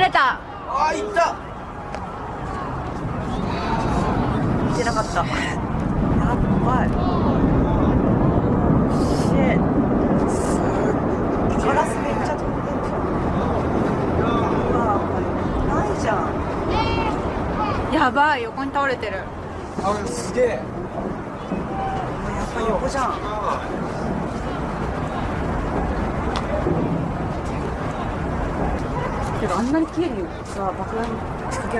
れた。あー、いった。見てなかった。やばい。シェッ。ガラスめっちゃ飛んでんじゃん。うわー、ないじゃん。やばい、横に倒れてる。あ、すげえ。やっぱ横じゃん。けどあんなに綺麗にさ、爆弾仕掛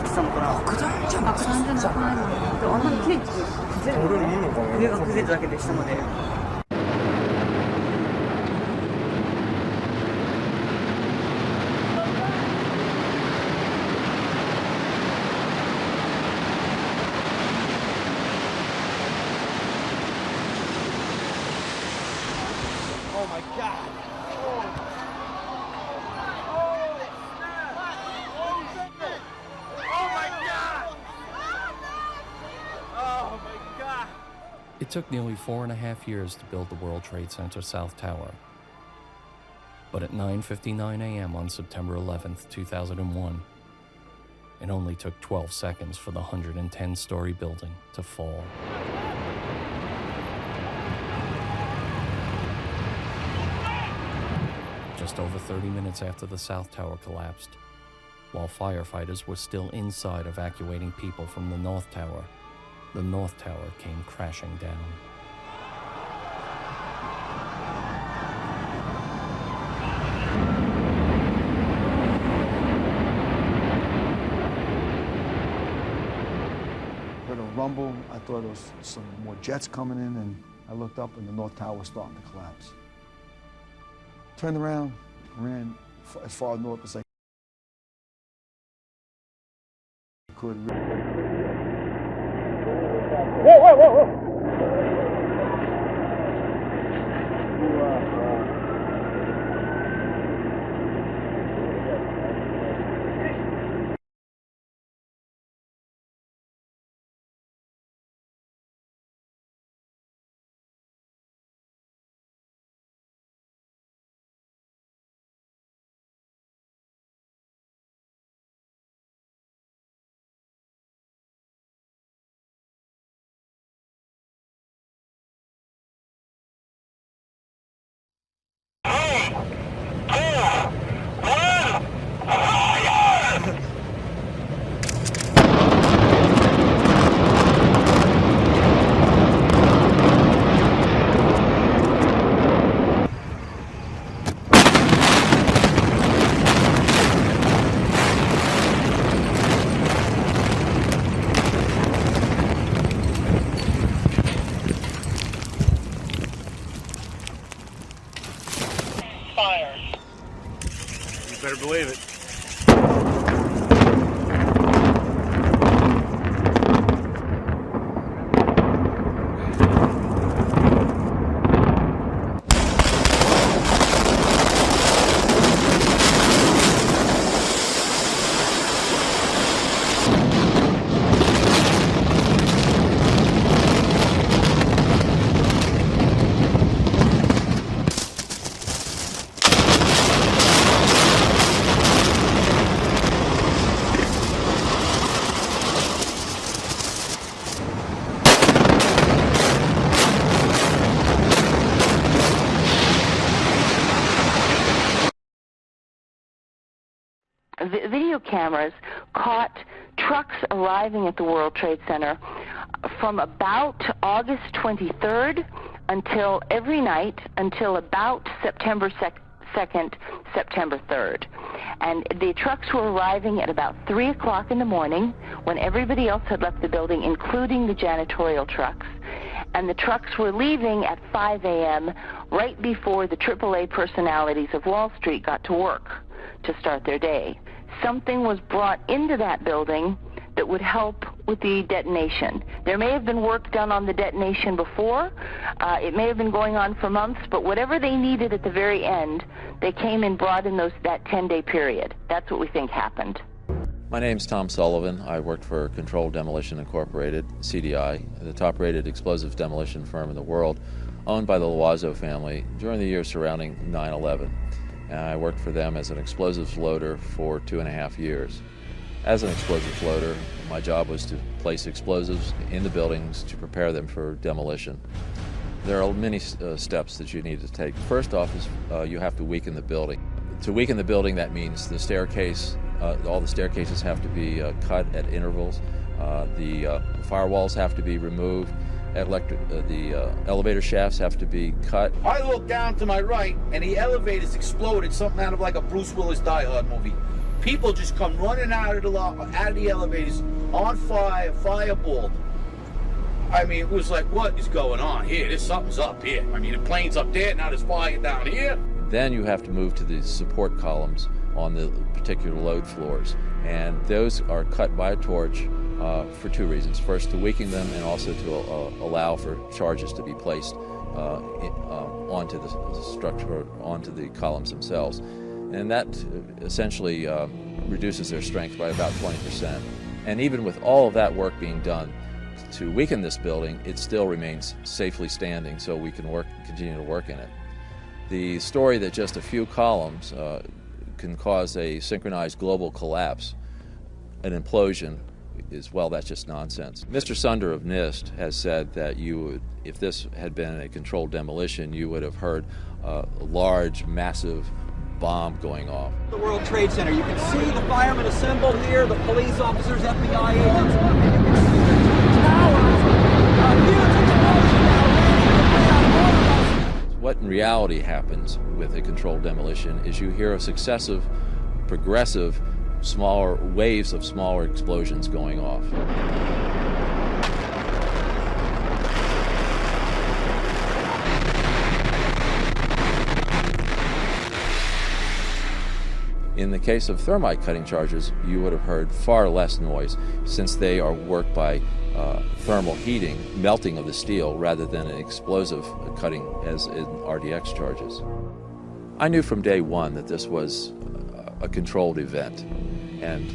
けてたのかな。爆弾じゃん。爆弾じゃなくないの？でもあんなに綺麗に崩れるのね。上が崩れただけで下まで。Oh my god. It took nearly 4.5 years to build the World Trade Center South Tower. But at 9:59 a.m. on September 11th, 2001, it only took 12 seconds for the 110-story building to fall. Just over 30 minutes after the South Tower collapsed, while firefighters were still inside evacuating people from the North Tower, the North Tower came crashing down. Heard a rumble. I thought it was some more jets coming in, and I looked up, and the North Tower was starting to collapse. Turned around, ran as far north as I could. Whoa! You better believe it. Video cameras caught trucks arriving at the World Trade Center from about August 23rd until every night until about September 2nd, September 3rd. And the trucks were arriving at about 3 o'clock in the morning when everybody else had left the building, including the janitorial trucks. And the trucks were leaving at 5 a.m. right before the AAA personalities of Wall Street got to work to start their day. Something was brought into that building that would help with the detonation. There may have been work done on the detonation before. It may have been going on for months, but whatever they needed at the very end, they came and brought in that 10-day period. That's what we think happened. My name's Tom Sullivan. I worked for Controlled Demolition Incorporated, CDI, the top-rated explosive demolition firm in the world, owned by the Loiseau family during the years surrounding 9/11. and I worked for them as an explosives loader for 2.5 years. As an explosives loader, my job was to place explosives in the buildings to prepare them for demolition. There are many steps that you need to take. First off is you have to weaken the building. To weaken the building, that means the staircase, all the staircases have to be cut at intervals. The firewalls have to be removed. The elevator shafts have to be cut. I look down to my right, and the elevators exploded, something out of like a Bruce Willis Die Hard movie. People just come running out of the elevators on fire, fireballed. I mean, it was like, what is going on here? Something's up here. I mean, the plane's up there, now there's fire down here. Then you have to move to the support columns on the particular load floors, and those are cut by a torch for two reasons. First, to weaken them, and also to allow for charges to be placed onto the structure, onto the columns themselves. And that essentially reduces their strength by about 20%. And even with all of that work being done to weaken this building, it still remains safely standing, so we can continue to work in it. The story that just a few columns can cause a synchronized global collapse, an implosion, well, that's just nonsense. Mr. Sunder of NIST has said that if this had been a controlled demolition, you would have heard a large, massive bomb going off. The World Trade Center. You can see the firemen assembled here, the police officers, FBI agents, and you can see the towers. A huge explosion. What in reality happens with a controlled demolition is you hear a successive, progressive, smaller waves of smaller explosions going off. In the case of thermite cutting charges, you would have heard far less noise, since they are worked by thermal heating, melting of the steel, rather than an explosive cutting as in RDX charges. I knew from day one that this was a controlled event. And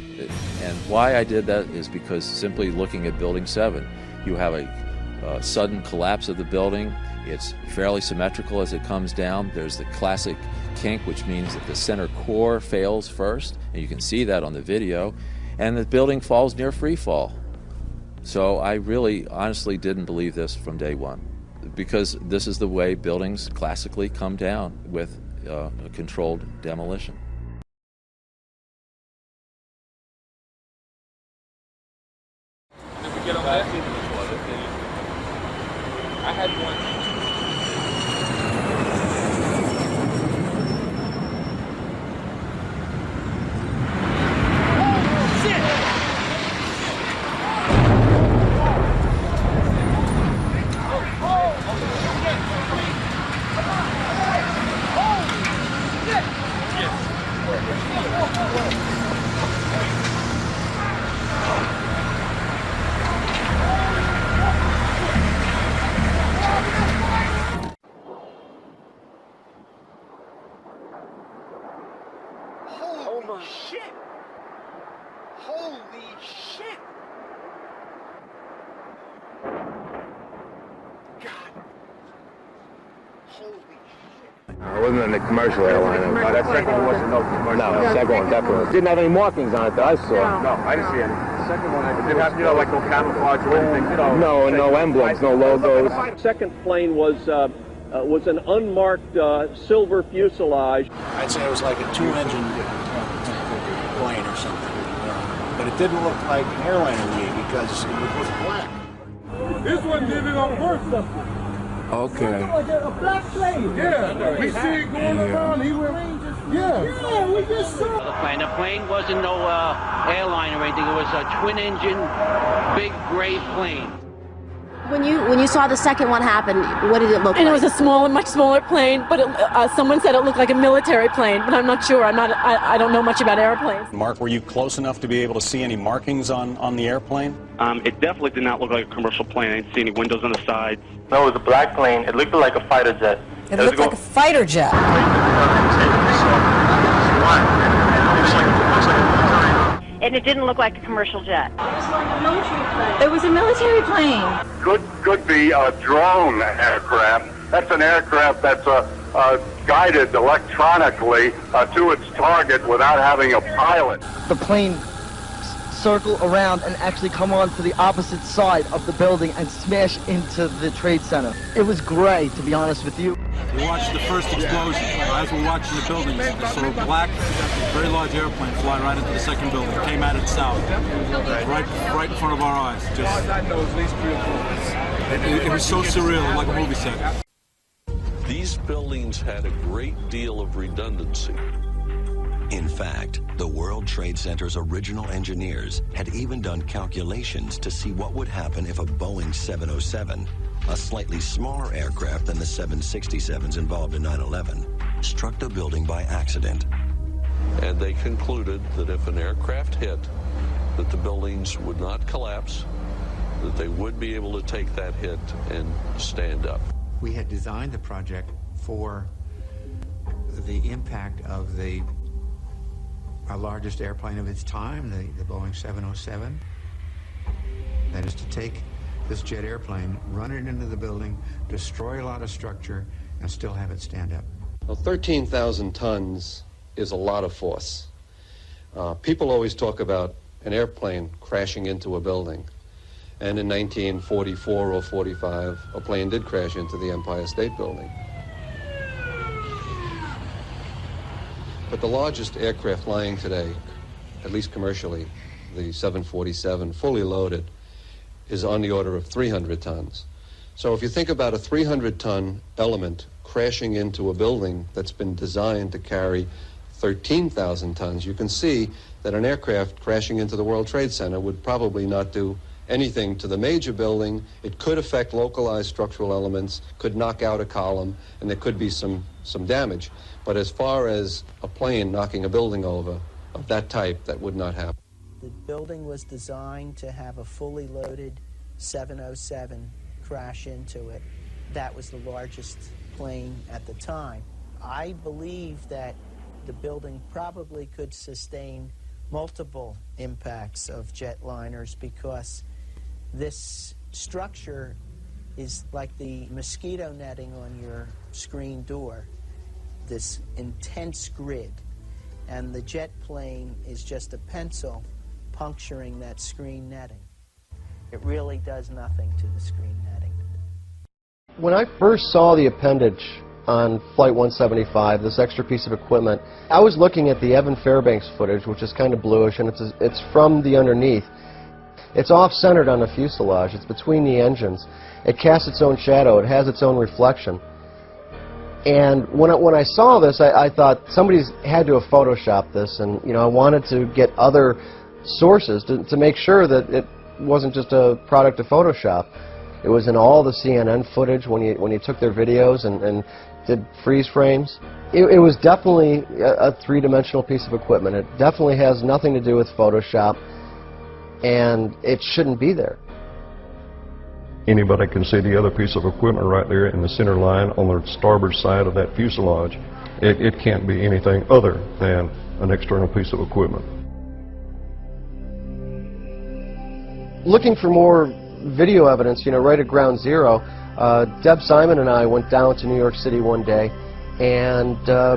why I did that is because simply looking at Building 7, you have a sudden collapse of the building. It's fairly symmetrical as it comes down. There's the classic kink, which means that the center core fails first, and you can see that on the video, and the building falls near free fall. So I really honestly didn't believe this from day one, because this is the way buildings classically come down with a controlled demolition. Did we get on that? I had one. Holy shit! Holy shit! God. Holy shit. It wasn't in the commercial airline. No, that second one wasn't no commercial. No, the second one definitely didn't have any markings on it that I saw. No, I didn't see any. The second one, it didn't have, like no camouflage or anything, No emblems, no logos. The second plane was an unmarked silver fuselage. I'd say it was like a two-engine plane or something. But it didn't look like an airliner to me because it was black. This one did it on purpose. Okay. Like a black plane. Yeah, we see it going around. He went. Yeah, we just saw. The plane wasn't no airline or anything. It was a twin-engine, big gray plane. When you saw the second one happen, what did it look like? And it was a much smaller plane, but someone said it looked like a military plane, but I'm not sure. I don't know much about airplanes. Mark, were you close enough to be able to see any markings on the airplane? It definitely did not look like a commercial plane. I didn't see any windows on the sides. No, it was a black plane. It looked like a fighter jet. It looked like a fighter jet. and it didn't look like a commercial jet. It was a military plane. Could be a drone aircraft. That's an aircraft that's guided electronically to its target without having a pilot. The plane circle around and actually come on to the opposite side of the building and smash into the Trade Center. It was great, to be honest with you. We watched the first explosion. As we're watching the building, we saw a black, very large airplane fly right into the second building. It came out of the south, right in front of our eyes. It was so surreal, like a movie set. These buildings had a great deal of redundancy. In fact, the World Trade Center's original engineers had even done calculations to see what would happen if a Boeing 707, a slightly smaller aircraft than the 767s involved in 9/11, struck the building by accident. And they concluded that if an aircraft hit, that the buildings would not collapse, that they would be able to take that hit and stand up. We had designed the project for the impact of our largest airplane of its time, the Boeing 707. That is to take this jet airplane, run it into the building, destroy a lot of structure, and still have it stand up. Well, 13,000 tons is a lot of force. People always talk about an airplane crashing into a building. And in 1944 or 45, a plane did crash into the Empire State Building. But the largest aircraft flying today, at least commercially, the 747, fully loaded, is on the order of 300 tons. So if you think about a 300-ton element crashing into a building that's been designed to carry 13,000 tons, you can see that an aircraft crashing into the World Trade Center would probably not do anything to the major building. It could affect localized structural elements, could knock out a column, and there could be some damage. But as far as a plane knocking a building over of that type, that would not happen. The building was designed to have a fully loaded 707 crash into it. That was the largest plane at the time. I believe that the building probably could sustain multiple impacts of jetliners because this structure is like the mosquito netting on your screen door, this intense grid, and the jet plane is just a pencil puncturing that screen netting. It really does nothing to the screen netting. When I first saw the appendage on Flight 175, this extra piece of equipment, I was looking at the Evan Fairbanks footage, which is kind of bluish, and it's from the underneath. It's off-centered on the fuselage. It's between the engines. It casts its own shadow. It has its own reflection. And when I saw this, I thought somebody's had to have photoshopped this, and I wanted to get other sources to make sure that it wasn't just a product of Photoshop. It was in all the CNN footage when you took their videos and did freeze frames. It was definitely a three-dimensional piece of equipment. It definitely has nothing to do with Photoshop, and it shouldn't be there. Anybody can see the other piece of equipment right there in the center line on the starboard side of that fuselage. It can't be anything other than an external piece of equipment. Looking for more video evidence, right at ground zero, Deb Simon and I went down to New York City one day and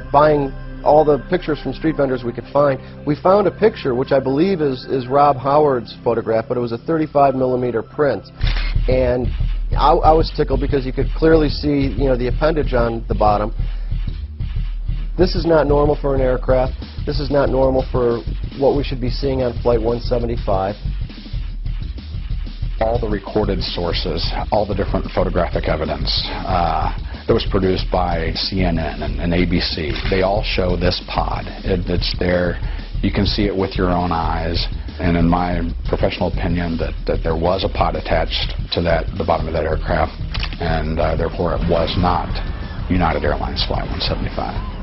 buying all the pictures from street vendors we could find, we found a picture which I believe is Rob Howard's photograph, but it was a 35mm print. And I was tickled because you could clearly see, the appendage on the bottom. This is not normal for an aircraft. This is not normal for what we should be seeing on Flight 175. All the recorded sources, all the different photographic evidence that was produced by CNN and ABC, they all show this pod. It's there. You can see it with your own eyes. And in my professional opinion, that there was a pod attached to the bottom of that aircraft, and therefore it was not United Airlines Flight 175.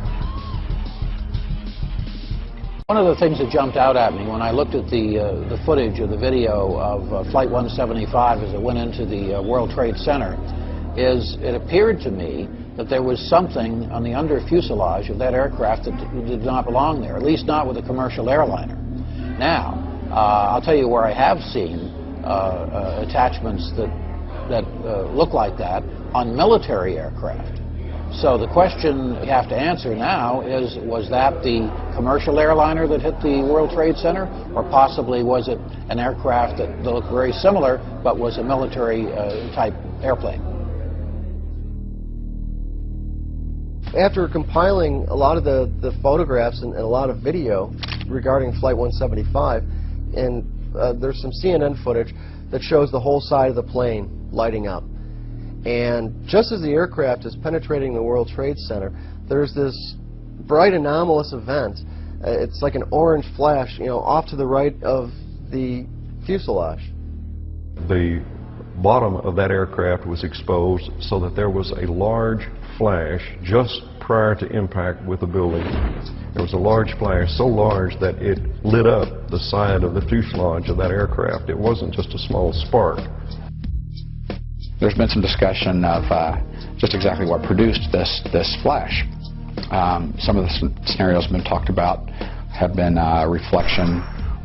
One of the things that jumped out at me when I looked at the footage of the video of Flight 175 as it went into the World Trade Center is it appeared to me that there was something on the under fuselage of that aircraft that did not belong there, at least not with a commercial airliner. Now, I'll tell you where I have seen attachments that look like that on military aircraft. So the question you have to answer now is, was that the commercial airliner that hit the World Trade Center, or possibly was it an aircraft that looked very similar but was a military type airplane? After compiling a lot of the photographs and a lot of video regarding Flight 175, and there's some CNN footage that shows the whole side of the plane lighting up. And just as the aircraft is penetrating the World Trade Center, there's this bright anomalous event. It's like an orange flash, you know, off to the right of the fuselage. The bottom of that aircraft was exposed so that there was a large flash just prior to impact with the building. There was a large flash, so large that it lit up the side of the fuselage of that aircraft. It wasn't just a small spark. There's been some discussion of just exactly what produced this flash. Some of the scenarios have been talked about have been reflection,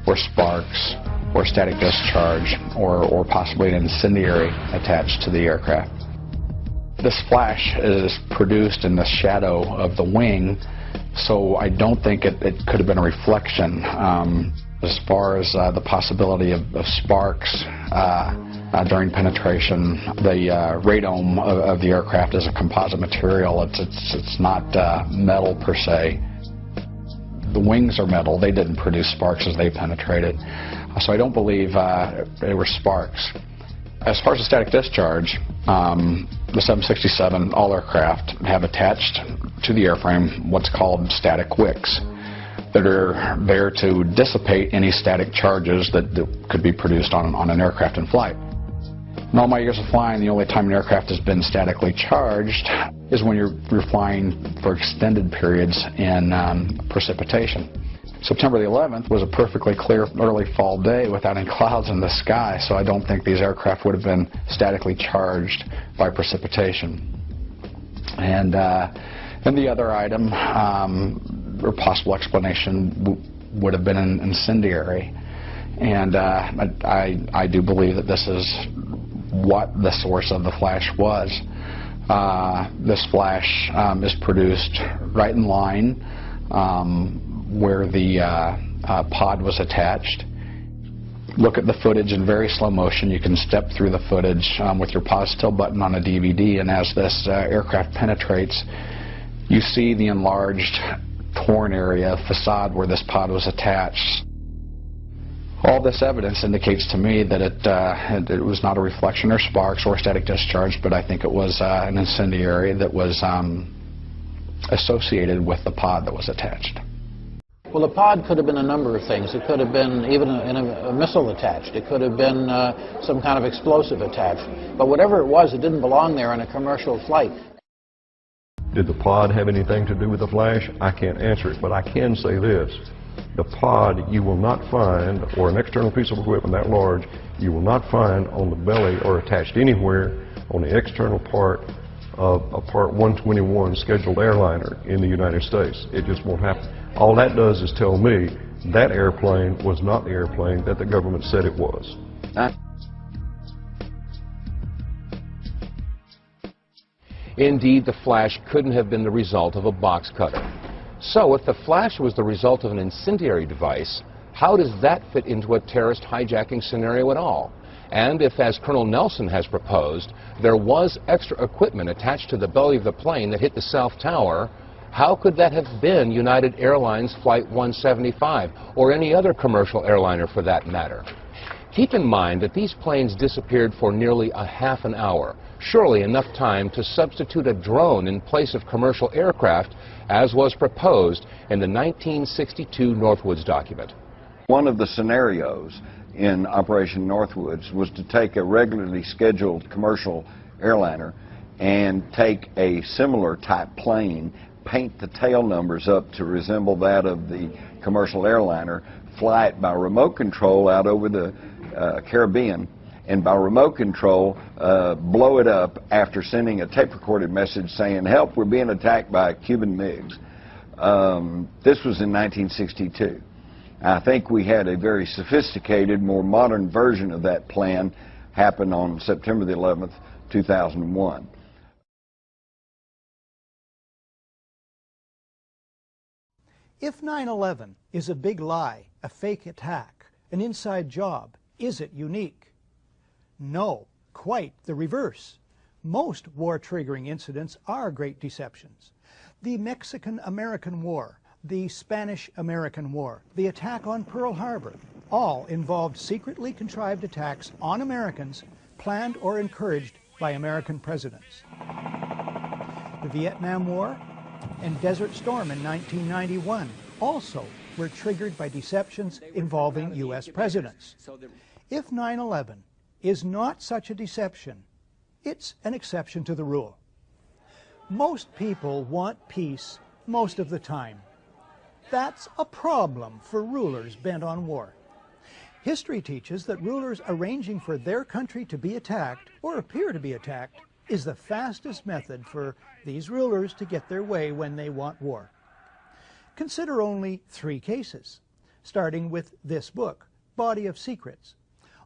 or sparks, or static discharge, or possibly an incendiary attached to the aircraft. This flash is produced in the shadow of the wing, so I don't think it could have been a reflection. As far as the possibility of sparks during penetration, the radome of the aircraft is a composite material. It's not metal per se. The wings are metal. They didn't produce sparks as they penetrated. So I don't believe they were sparks. As far as the static discharge, the 767, all aircraft have attached to the airframe what's called static wicks that are there to dissipate any static charges that could be produced on an aircraft in flight. In all my years of flying, the only time an aircraft has been statically charged is when you're flying for extended periods in precipitation. September the 11th was a perfectly clear early fall day without any clouds in the sky, so I don't think these aircraft would have been statically charged by precipitation. And then the other item, or possible explanation, would have been an incendiary. And I do believe that this is what the source of the flash was. This flash is produced right in line where the pod was attached. Look at the footage in very slow motion. You can step through the footage with your pause still button on a DVD, and as this aircraft penetrates, you see the enlarged, torn area, facade where this pod was attached. All this evidence indicates to me that it was not a reflection or sparks or static discharge, but I think it was an incendiary that was associated with the pod that was attached. Well, the pod could have been a number of things. It could have been even a missile attached. It could have been some kind of explosive attached. But whatever it was, it didn't belong there on a commercial flight. Did the pod have anything to do with the flash? I can't answer it, but I can say this. The pod you will not find, or an external piece of equipment that large, you will not find on the belly or attached anywhere on the external part of a Part 121 scheduled airliner in the United States. It just won't happen. All that does is tell me that airplane was not the airplane that the government said it was. Indeed, the flash couldn't have been the result of a box cutter. So if the flash was the result of an incendiary device, how does that fit into a terrorist hijacking scenario at all? And if, as Colonel Nelson has proposed, there was extra equipment attached to the belly of the plane that hit the South Tower, how could that have been United Airlines Flight 175, or any other commercial airliner for that matter? Keep in mind that these planes disappeared for nearly a half an hour, surely enough time to substitute a drone in place of commercial aircraft, as was proposed in the 1962 Northwoods document. One of the scenarios in Operation Northwoods was to take a regularly scheduled commercial airliner and take a similar type plane, paint the tail numbers up to resemble that of the commercial airliner, fly it by remote control out over the Caribbean, and by remote control blow it up after sending a tape recorded message saying, "Help, we're being attacked by Cuban MiGs." This was in 1962. I think we had a very sophisticated, more modern version of that plan happen on September the 11th, 2001. If 9/11 is a big lie, a fake attack, an inside job, is it unique? No, quite the reverse. Most war-triggering incidents are great deceptions. The Mexican-American War, the Spanish-American War, the attack on Pearl Harbor, all involved secretly contrived attacks on Americans planned or encouraged by American presidents. The Vietnam War and Desert Storm in 1991 also were triggered by deceptions involving U.S. presidents. If 9/11 is not such a deception, it's an exception to the rule. Most people want peace most of the time. That's a problem for rulers bent on war. History teaches that rulers arranging for their country to be attacked or appear to be attacked is the fastest method for these rulers to get their way when they want war. Consider only 3 cases, starting with this book, Body of Secrets.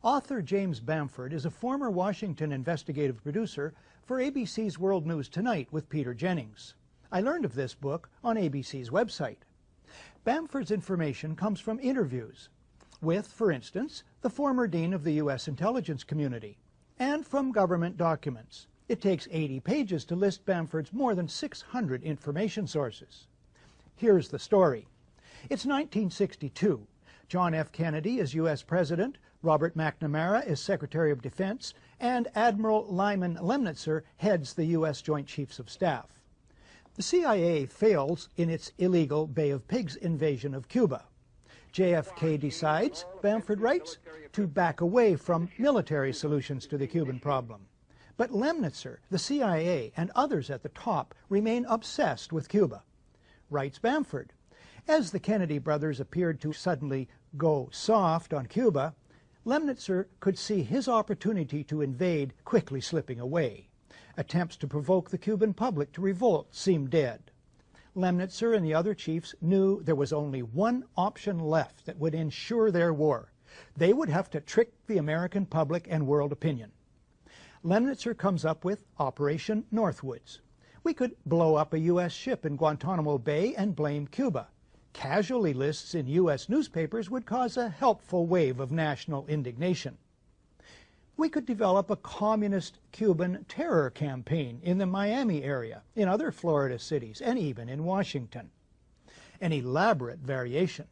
Author James Bamford is a former Washington investigative producer for ABC's World News Tonight with Peter Jennings. I learned of this book on ABC's website. Bamford's information comes from interviews with, for instance, the former dean of the U.S. intelligence community, and from government documents. It takes 80 pages to list Bamford's more than 600 information sources. Here's the story. It's 1962. John F. Kennedy is U.S. President, Robert McNamara is Secretary of Defense, and Admiral Lyman Lemnitzer heads the U.S. Joint Chiefs of Staff. The CIA fails in its illegal Bay of Pigs invasion of Cuba. JFK decides, Bamford writes, to back away from military solutions to the Cuban problem. But Lemnitzer, the CIA, and others at the top remain obsessed with Cuba. Writes Bamford, as the Kennedy brothers appeared to suddenly go soft on Cuba, Lemnitzer could see his opportunity to invade quickly slipping away. Attempts to provoke the Cuban public to revolt seemed dead. Lemnitzer and the other chiefs knew there was only one option left that would ensure their war. They would have to trick the American public and world opinion. Lemnitzer comes up with Operation Northwoods. We could blow up a U.S. ship in Guantanamo Bay and blame Cuba. Casualty lists in U.S. newspapers would cause a helpful wave of national indignation. We could develop a communist Cuban terror campaign in the Miami area, in other Florida cities, and even in Washington. An elaborate variation.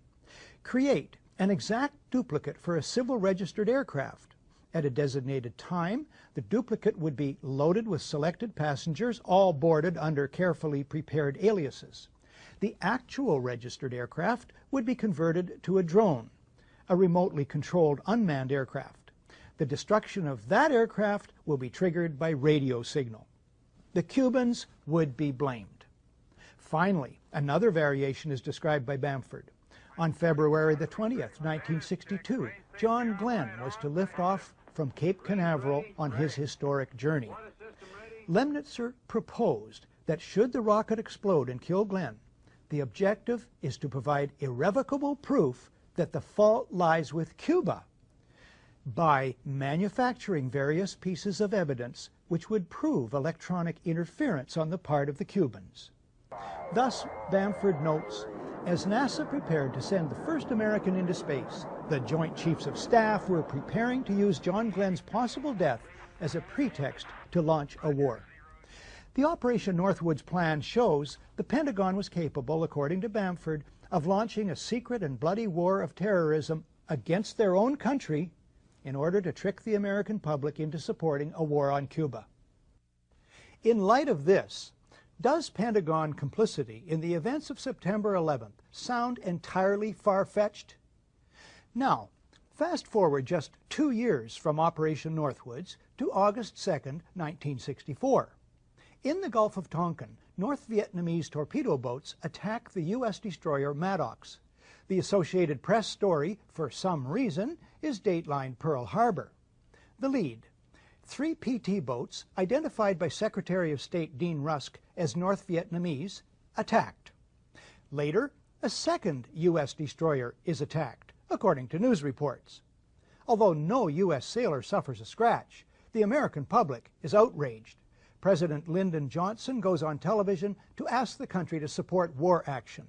Create an exact duplicate for a civil registered aircraft. At a designated time, the duplicate would be loaded with selected passengers, all boarded under carefully prepared aliases. The actual registered aircraft would be converted to a drone, a remotely controlled unmanned aircraft. The destruction of that aircraft will be triggered by radio signal. The Cubans would be blamed. Finally, another variation is described by Bamford. On February the 20th, 1962, John Glenn was to lift off from Cape Canaveral on his historic journey. Lemnitzer proposed that should the rocket explode and kill Glenn, the objective is to provide irrevocable proof that the fault lies with Cuba by manufacturing various pieces of evidence which would prove electronic interference on the part of the Cubans. Thus, Bamford notes, as NASA prepared to send the first American into space, the Joint Chiefs of Staff were preparing to use John Glenn's possible death as a pretext to launch a war. The Operation Northwoods plan shows the Pentagon was capable, according to Bamford, of launching a secret and bloody war of terrorism against their own country in order to trick the American public into supporting a war on Cuba. In light of this, does Pentagon complicity in the events of September 11th sound entirely far-fetched? Now, fast forward just 2 years from Operation Northwoods to August 2nd, 1964. In the Gulf of Tonkin, North Vietnamese torpedo boats attack the U.S. destroyer Maddox. The Associated Press story, for some reason, is datelined Pearl Harbor. The lead: 3 PT boats, identified by Secretary of State Dean Rusk as North Vietnamese, attacked. Later, a second U.S. destroyer is attacked, according to news reports. Although no U.S. sailor suffers a scratch, the American public is outraged. President Lyndon Johnson goes on television to ask the country to support war action.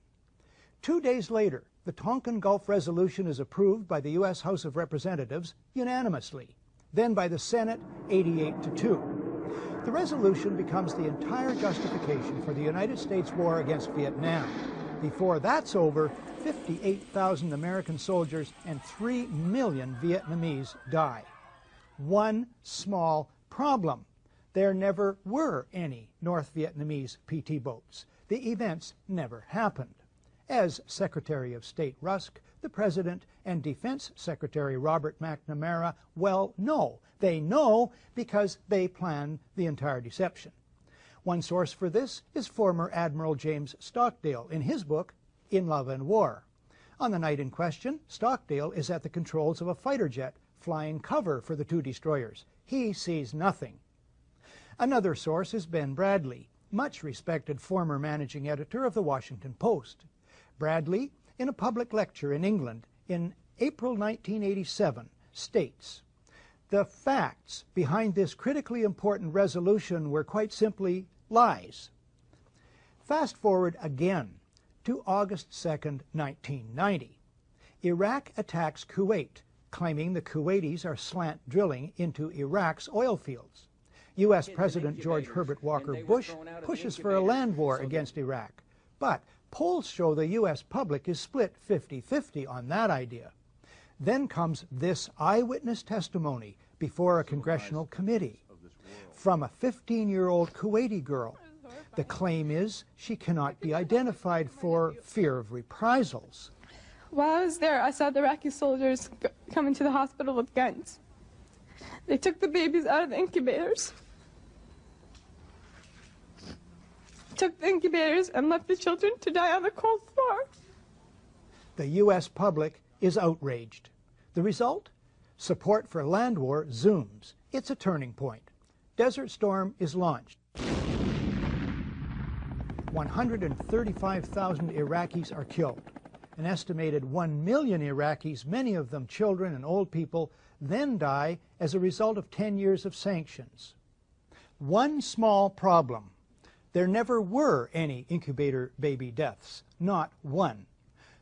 2 days later, the Tonkin Gulf Resolution is approved by the U.S. House of Representatives unanimously, then by the Senate 88-2. The resolution becomes the entire justification for the United States war against Vietnam. Before that's over, 58,000 American soldiers and 3 million Vietnamese die. One small problem: there never were any North Vietnamese PT boats. The events never happened. As Secretary of State Rusk, the President, and Defense Secretary Robert McNamara well know. They know because they planned the entire deception. One source for this is former Admiral James Stockdale in his book, In Love and War. On the night in question, Stockdale is at the controls of a fighter jet flying cover for the 2 destroyers. He sees nothing. Another source is Ben Bradlee, much respected former managing editor of the Washington Post. Bradlee, in a public lecture in England in April 1987, states, "The facts behind this critically important resolution were quite simply lies." Fast forward again to August 2nd, 1990. Iraq attacks Kuwait, claiming the Kuwaitis are slant drilling into Iraq's oil fields. U.S. President George Herbert Walker Bush pushes for a land war against Iraq, but polls show the U.S. public is split 50-50 on that idea. Then comes this eyewitness testimony before a congressional committee from a 15-year-old Kuwaiti girl. The claim is she cannot be identified for fear of reprisals. While I was there, I saw the Iraqi soldiers come into the hospital with guns. They took the babies out of the incubators, and left the children to die on the cold floor. The U.S. public is outraged. The result? Support for land war zooms. It's a turning point. Desert Storm is launched. 135,000 Iraqis are killed. An estimated 1 million Iraqis, many of them children and old people, then die as a result of 10 years of sanctions. One small problem: there never were any incubator baby deaths, not one.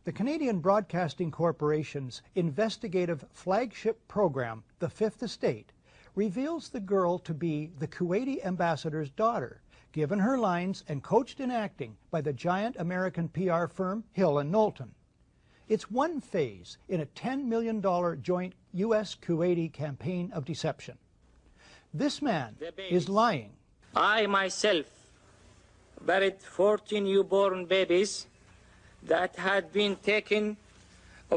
The Canadian Broadcasting Corporation's investigative flagship program, The Fifth Estate, reveals the girl to be the Kuwaiti ambassador's daughter, given her lines and coached in acting by the giant American PR firm Hill & Knowlton. It's one phase in a $10 million joint U.S.-Kuwaiti campaign of deception. This man is lying. I myself buried 14 newborn babies that had been taken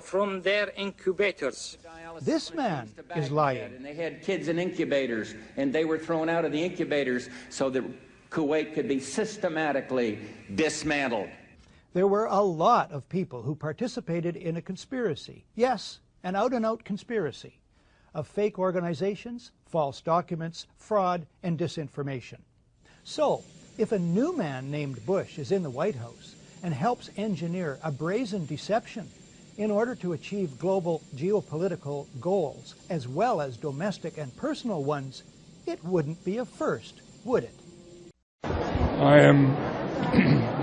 from their incubators. This man is lying. And they had kids in incubators, and they were thrown out of the incubators so that Kuwait could be systematically dismantled. There were a lot of people who participated in a conspiracy. Yes, an out-and-out conspiracy of fake organizations, false documents, fraud, and disinformation. So, if a new man named Bush is in the White House and helps engineer a brazen deception in order to achieve global geopolitical goals as well as domestic and personal ones, it wouldn't be a first, would it? I am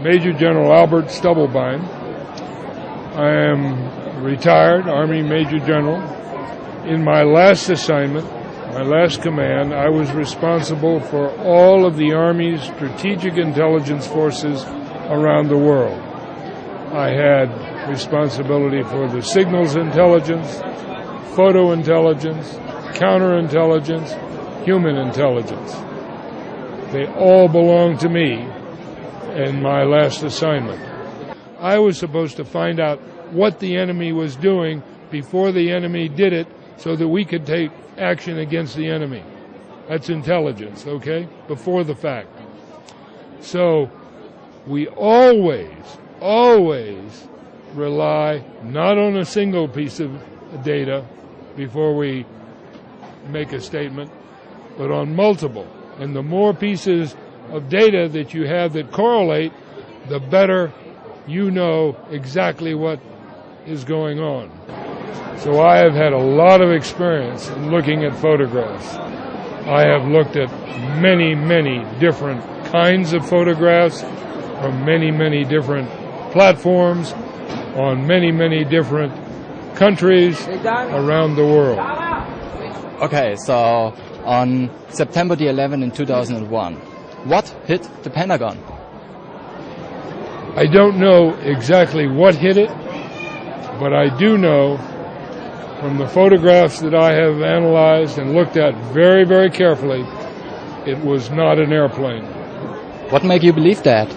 Major General Albert Stubblebine. I am retired Army Major General. In my last assignment, my last command, I was responsible for all of the Army's strategic intelligence forces around the world. I had responsibility for the signals intelligence, photo intelligence, counterintelligence, human intelligence. They all belong to me in my last assignment. I was supposed to find out what the enemy was doing before the enemy did it so that we could take action against the enemy. That's intelligence, okay? Before the fact. So we always rely not on a single piece of data before we make a statement, but on multiple. And the more pieces of data that you have that correlate, the better you know exactly what is going on. So I have had a lot of experience in looking at photographs. I have looked at many, many different kinds of photographs from many, many different platforms on many, many different countries around the world. Okay, so on September the 11th in 2001, what hit the Pentagon? I don't know exactly what hit it, but I do know from the photographs that I have analyzed and looked at very, very carefully, it was not an airplane. What made you believe that?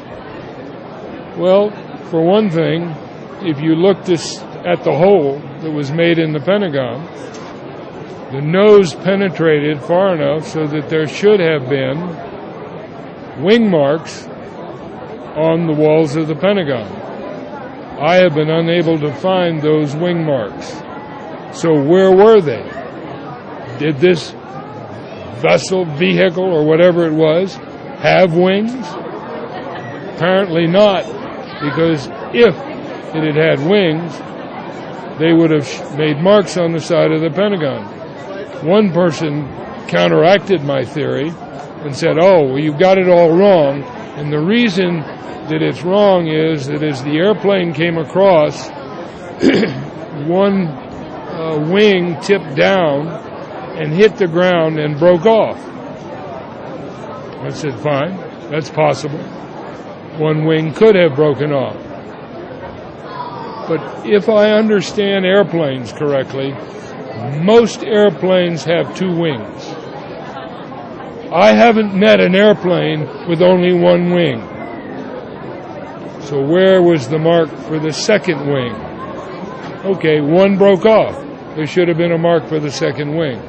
Well, for one thing, if you look at the hole that was made in the Pentagon, the nose penetrated far enough so that there should have been wing marks on the walls of the Pentagon. I have been unable to find those wing marks. So where were they? Did this vessel, vehicle, or whatever it was, have wings? Apparently not, because if it had had wings, they would have made marks on the side of the Pentagon. One person counteracted my theory and said, oh, well, you've got it all wrong, and the reason that it's wrong is that as the airplane came across, one wing tipped down and hit the ground and broke off. I said, fine, that's possible. One wing could have broken off. But if I understand airplanes correctly, most airplanes have two wings. I haven't met an airplane with only one wing. So where was the mark for the second wing? Okay, one broke off. There should have been a mark for the second wing.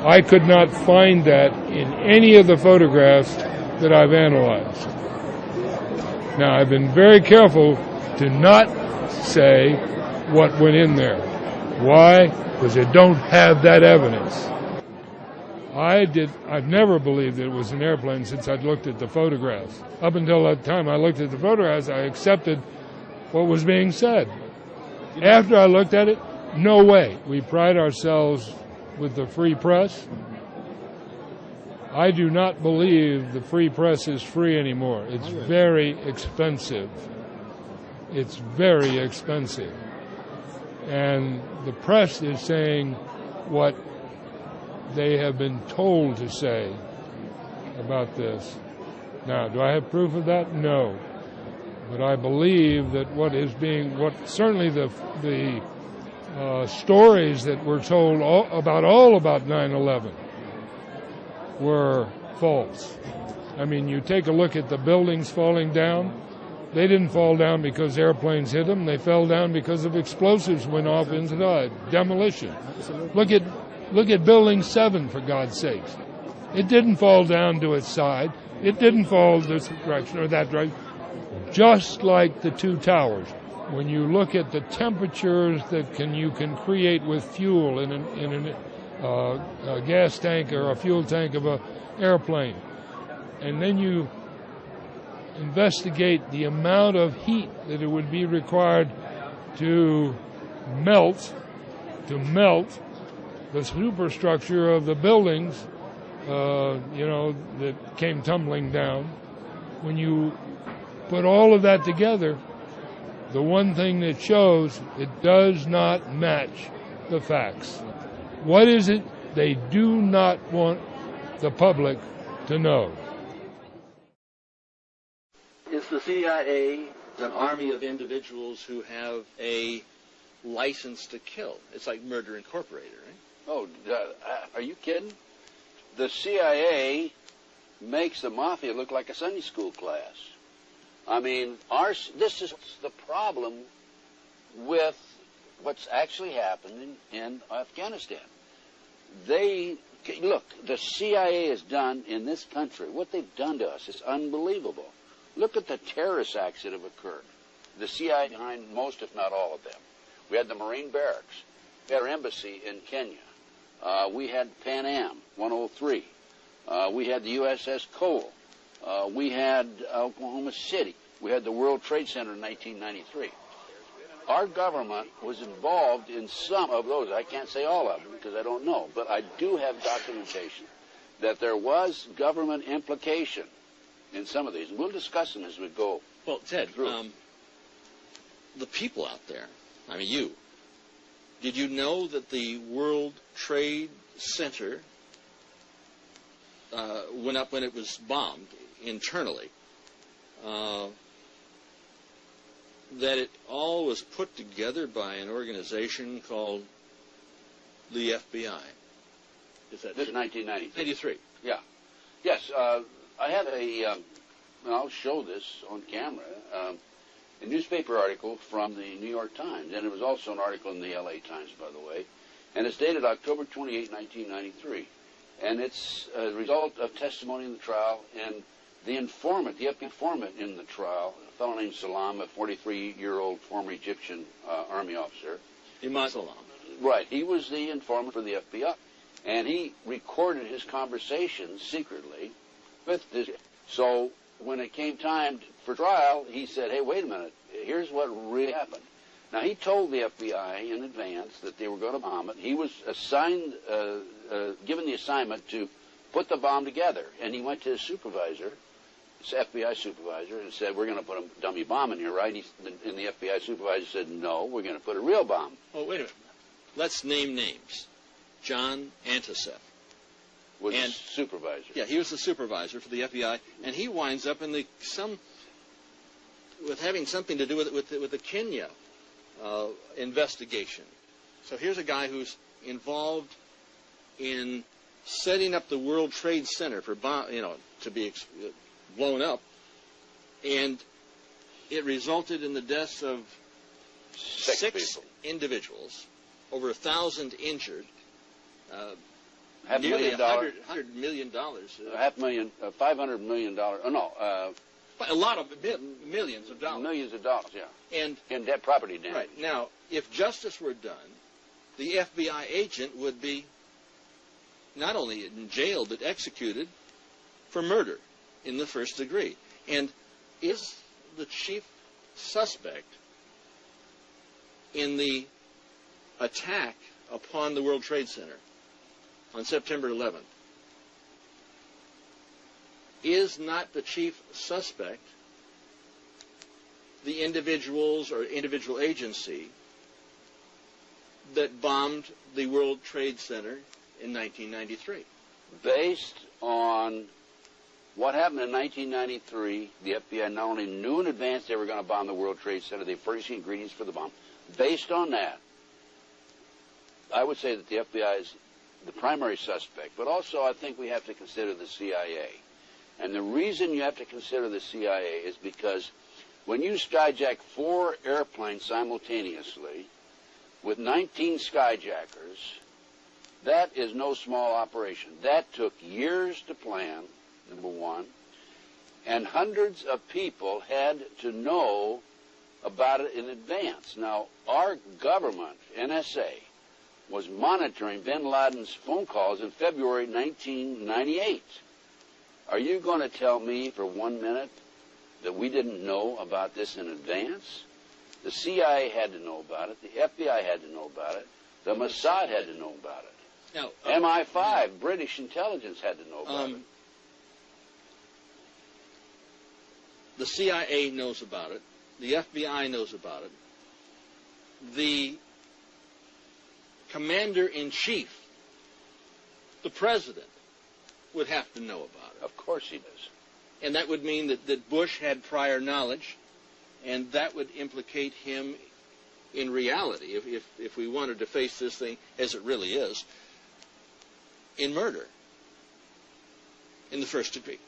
I could not find that in any of the photographs that I've analyzed. Now, I've been very careful to not say what went in there. Why? Because I don't have that evidence. I've never believed that it was an airplane since I'd looked at the photographs. Up until that time I looked at the photographs, I accepted what was being said. After I looked at it, no way. We pride ourselves with the free press. I do not believe the free press is free anymore. It's very expensive. It's very expensive. And the press is saying what they have been told to say about this. Now, do I have proof of that? No. But I believe that certainly the stories that were told about 9/11 were false. I mean, you take a look at the buildings falling down. They didn't fall down because airplanes hit them. They fell down because of explosives went off into the demolition. Look at Building 7, for God's sakes. It didn't fall down to its side. It didn't fall this direction or that direction. Just like the two towers. When you look at the temperatures that you can create with fuel in a gas tank or a fuel tank of an airplane, and then you investigate the amount of heat that it would be required to melt the superstructure of the buildings, that came tumbling down. When you put all of that together, the one thing that shows it does not match the facts. What is it they do not want the public to know? Is the CIA an army of individuals who have a license to kill? It's like Murder Incorporated, right? Oh, are you kidding? The CIA makes the mafia look like a Sunday school class. I mean, this is the problem with what's actually happening in Afghanistan. Look, the CIA has done in this country, what they've done to us is unbelievable. Look at the terrorist acts that have occurred. The CIA behind most, if not all of them. We had the Marine barracks. We had our embassy in Kenya. We had Pan Am 103. We had the USS Cole. We had Oklahoma City. we had the World Trade Center in 1993. Our government was involved in some of those. I can't say all of them because I don't know, but I do have documentation that there was government implication in some of these. And we'll discuss them as we go. Well, Ted, the people out there, I mean, did you know that the World Trade Center went up when it was bombed internally? That it all was put together by an organization called the FBI. Is that This is 1993. 93. Yeah. Yes, I have and I'll show this on camera, a newspaper article from the New York Times, and it was also an article in the LA Times, by the way, and it's dated October 28, 1993, and it's a result of testimony in the trial, and the informant, the FBI informant in the trial, a fellow named Salam, a 43-year-old former Egyptian army officer. Imad Salam. Right, he was the informant for the FBI, and he recorded his conversations secretly with this. So when it came time for trial, he said, hey, wait a minute, here's what really happened. Now, he told the FBI in advance that they were going to bomb it. He was assigned, given the assignment to put the bomb together, and he went to his supervisor, his FBI supervisor, and said, we're going to put a dummy bomb in here, right? And the FBI supervisor said, no, we're going to put a real bomb. Oh, wait a minute. Let's name names. John Antisef. Was the supervisor. Yeah, he was the supervisor for the FBI, and he winds up in with having something to do with the Kenya investigation. So here's a guy who's involved in setting up the World Trade Center for to be blown up, and it resulted in the deaths of six individuals, over 1,000 injured. Nearly $100 million. $500 million. A lot of millions of dollars. Millions of dollars, yeah. And in debt property damage. Right. Now, if justice were done, the FBI agent would be not only in jail, but executed for murder in the first degree. And is the chief suspect in the attack upon the World Trade Center on September 11th, is not the chief suspect the individuals or individual agency that bombed the World Trade Center in 1993? Based on what happened in 1993, the FBI not only knew in advance they were going to bomb the World Trade Center, they furnished the ingredients for the bomb. Based on that, I would say that the FBI is the primary suspect, but also I think we have to consider the CIA. And the reason you have to consider the CIA is because when you skyjack 4 airplanes simultaneously with 19 skyjackers, that is no small operation. That took years to plan, number one, and hundreds of people had to know about it in advance. Now, our government, NSA, was monitoring bin Laden's phone calls in February 1998. Are you going to tell me for 1 minute that we didn't know about this in advance? The CIA had to know about it. The FBI had to know about it. The Mossad had to know about it. Now, MI5, British intelligence, had to know about it. The CIA knows about it. The FBI knows about it. The commander-in-chief, the president, would have to know about it. Of course he does. And that would mean that Bush had prior knowledge, and that would implicate him in reality, if we wanted to face this thing as it really is, in murder in the first degree.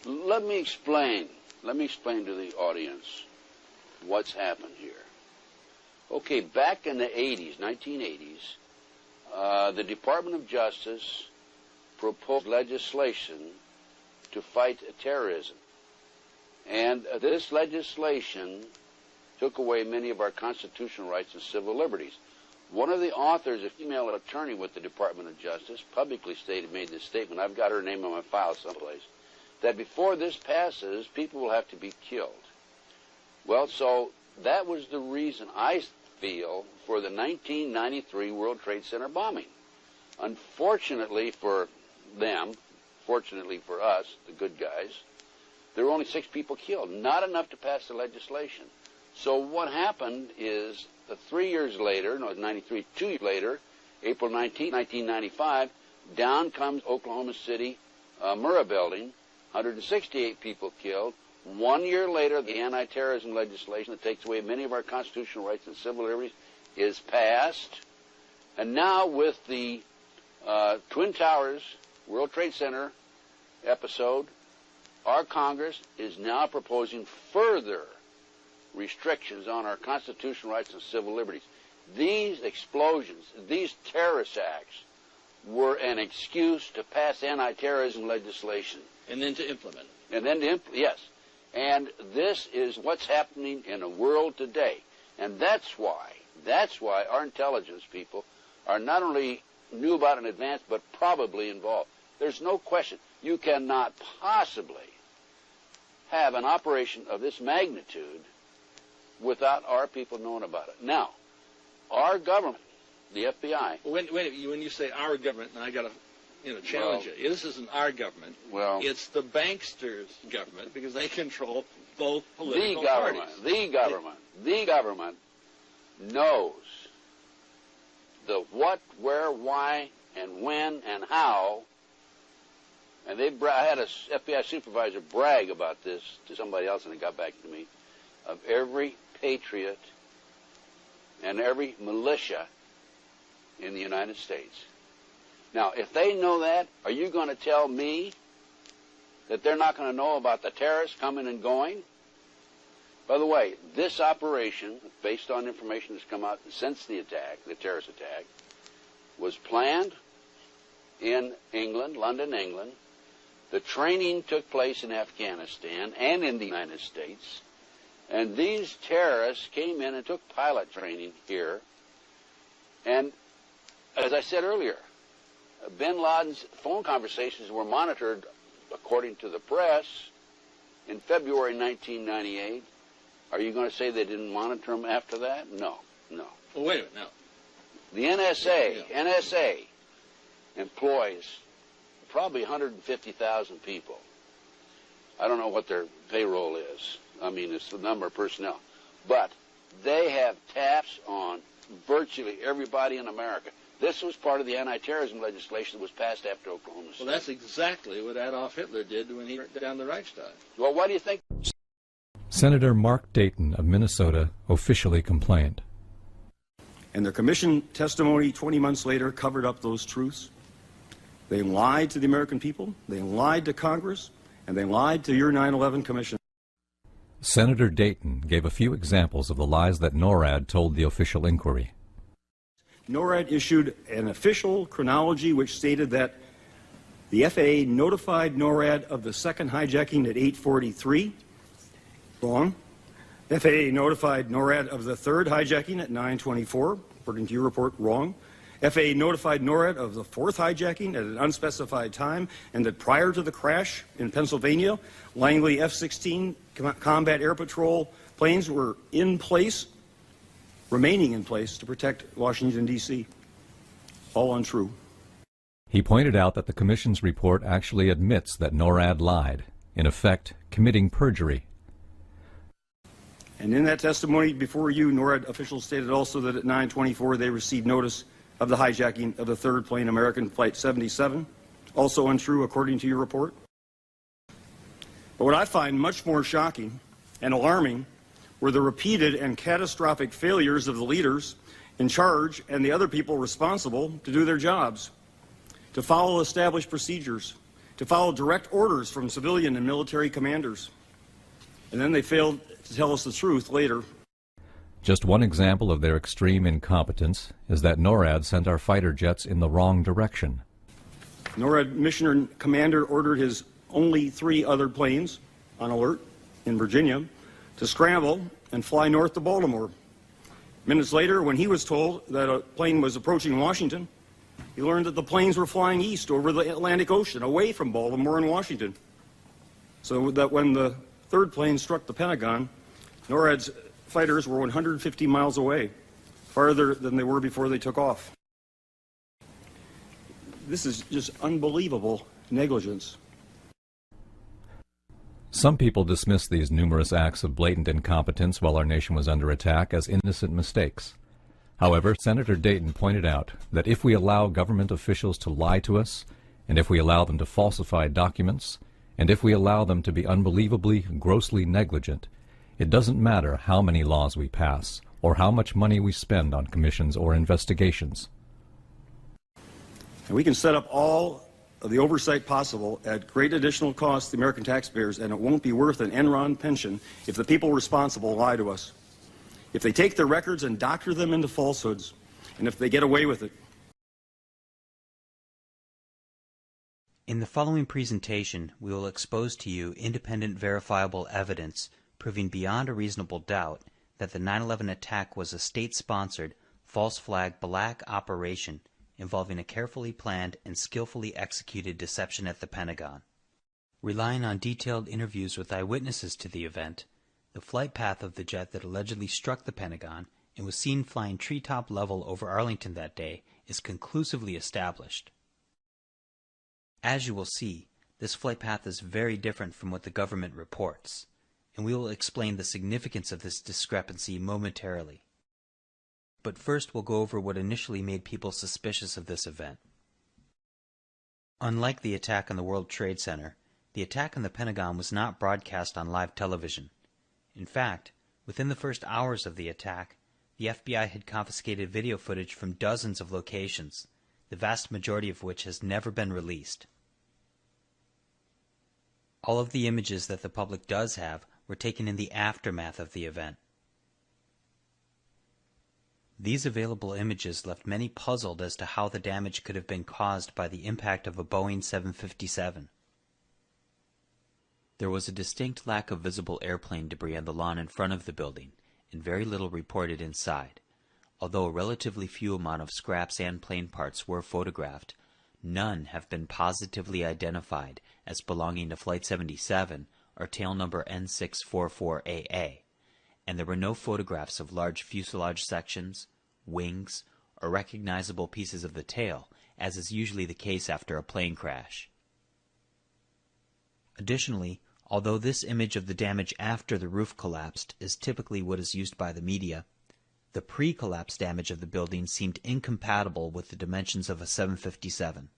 Let me explain to the audience what's happened here. Okay, back in the 80s, 1980s, the Department of Justice proposed legislation to fight terrorism. And this legislation took away many of our constitutional rights and civil liberties. One of the authors, a female attorney with the Department of Justice, publicly made this statement. I've got her name on my file someplace, that before this passes, people will have to be killed. Well, so that was the reason, I feel, for the 1993 World Trade Center bombing. Unfortunately for them, fortunately for us, the good guys, there were only 6 people killed, not enough to pass the legislation. So what happened is 3 years later, no, 93, 2 years later, April 19, 1995, down comes Oklahoma City Murrah building, 168 people killed. 1 year later, the anti-terrorism legislation that takes away many of our constitutional rights and civil liberties is passed. And now with the Twin Towers World Trade Center episode, our Congress is now proposing further restrictions on our constitutional rights and civil liberties. These explosions, these terrorist acts, were an excuse to pass anti-terrorism legislation. And then to implement. And then to yes. And this is what's happening in the world today. And that's why our intelligence people are not only knew about in advance, but probably involved. There's no question. You cannot possibly have an operation of this magnitude without our people knowing about it. Now, our government, the FBI. When you say our government, and I got to challenge it. This isn't our government. Well, it's the banksters' government because they control both political parties. The government knows the what, where, why, and when, and how. And I had a FBI supervisor brag about this to somebody else, and it got back to me, of every patriot and every militia in the United States. Now, if they know that, are you going to tell me that they're not going to know about the terrorists coming and going? By the way, this operation, based on information that's come out since the attack, the terrorist attack, was planned in England, London, England. The training took place in Afghanistan and in the United States. And these terrorists came in and took pilot training here. And as I said earlier, bin Laden's phone conversations were monitored, according to the press, in February 1998. Are you going to say they didn't monitor them after that? No. Well, wait a minute, no. The NSA employs probably 150,000 people. I don't know what their payroll is. I mean, it's the number of personnel. But they have taps on virtually everybody in America. This was part of the anti-terrorism legislation that was passed after Oklahoma City. Well, that's exactly what Adolf Hitler did when he burnt down the Reichstag. Well, why do you think? Senator Mark Dayton of Minnesota officially complained. And their commission testimony 20 months later covered up those truths. They lied to the American people, they lied to Congress, and they lied to your 9/11 Commission. Senator Dayton gave a few examples of the lies that NORAD told the official inquiry. NORAD issued an official chronology which stated that the FAA notified NORAD of the second hijacking at 8:43. Wrong. FAA notified NORAD of the third hijacking at 9:24. According to your report, wrong. FAA notified NORAD of the fourth hijacking at an unspecified time, and that prior to the crash in Pennsylvania, Langley F-16 Combat Air Patrol planes were in place, remaining in place to protect Washington, D.C. All untrue. He pointed out that the Commission's report actually admits that NORAD lied, in effect committing perjury. And in that testimony before you, NORAD officials stated also that at 9:24 they received notice of the hijacking of the third plane, American Flight 77. Also untrue according to your report. But what I find much more shocking and alarming were the repeated and catastrophic failures of the leaders in charge and the other people responsible to do their jobs, to follow established procedures, to follow direct orders from civilian and military commanders. And then they failed to tell us the truth later. Just one example of their extreme incompetence is that NORAD sent our fighter jets in the wrong direction. NORAD Mission Commander ordered his only 3 other planes on alert in Virginia to scramble and fly north to Baltimore. Minutes later, when he was told that a plane was approaching Washington, he learned that the planes were flying east over the Atlantic Ocean, away from Baltimore and Washington. So that when the third plane struck the Pentagon, NORAD's fighters were 150 miles away, farther than they were before they took off. This is just unbelievable negligence. Some people dismiss these numerous acts of blatant incompetence while our nation was under attack as innocent mistakes. However, Senator Dayton pointed out that if we allow government officials to lie to us, and if we allow them to falsify documents, and if we allow them to be unbelievably, grossly negligent, it doesn't matter how many laws we pass or how much money we spend on commissions or investigations. And we can set up all of the oversight possible at great additional cost to the American taxpayers, and it won't be worth an Enron pension if the people responsible lie to us. If they take their records and doctor them into falsehoods, and if they get away with it. In the following presentation, we will expose to you independent verifiable evidence proving beyond a reasonable doubt that the 9/11 attack was a state-sponsored, false flag black operation involving a carefully planned and skillfully executed deception at the Pentagon. Relying on detailed interviews with eyewitnesses to the event, the flight path of the jet that allegedly struck the Pentagon and was seen flying treetop level over Arlington that day is conclusively established. As you will see, this flight path is very different from what the government reports, and we will explain the significance of this discrepancy momentarily. But first we'll go over what initially made people suspicious of this event. Unlike the attack on the World Trade Center, the attack on the Pentagon was not broadcast on live television. In fact, within the first hours of the attack, the FBI had confiscated video footage from dozens of locations, the vast majority of which has never been released. All of the images that the public does have were taken in the aftermath of the event. These available images left many puzzled as to how the damage could have been caused by the impact of a Boeing 757. There was a distinct lack of visible airplane debris on the lawn in front of the building, and very little reported inside. Although a relatively few amount of scraps and plane parts were photographed, none have been positively identified as belonging to Flight 77 or tail number N644AA, and there were no photographs of large fuselage sections, wings, or recognizable pieces of the tail, as is usually the case after a plane crash. Additionally, although this image of the damage after the roof collapsed is typically what is used by the media, the pre-collapse damage of the building seemed incompatible with the dimensions of a 757.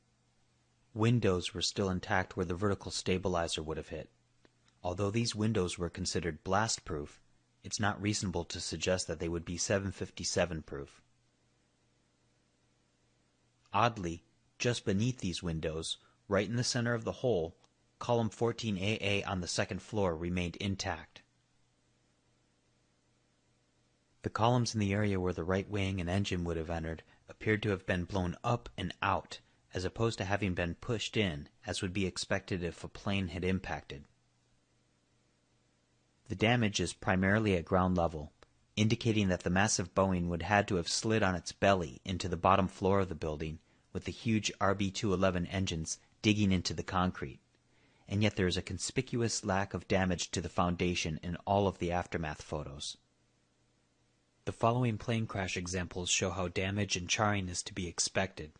Windows were still intact where the vertical stabilizer would have hit. Although these windows were considered blast-proof, it's not reasonable to suggest that they would be 757 proof. Oddly, just beneath these windows, right in the center of the hole, column 14AA on the second floor remained intact. The columns in the area where the right wing and engine would have entered appeared to have been blown up and out, as opposed to having been pushed in, as would be expected if a plane had impacted. The damage is primarily at ground level, indicating that the massive Boeing would had to have slid on its belly into the bottom floor of the building with the huge RB-211 engines digging into the concrete, and yet there is a conspicuous lack of damage to the foundation in all of the aftermath photos. The following plane crash examples show how damage and charring is to be expected.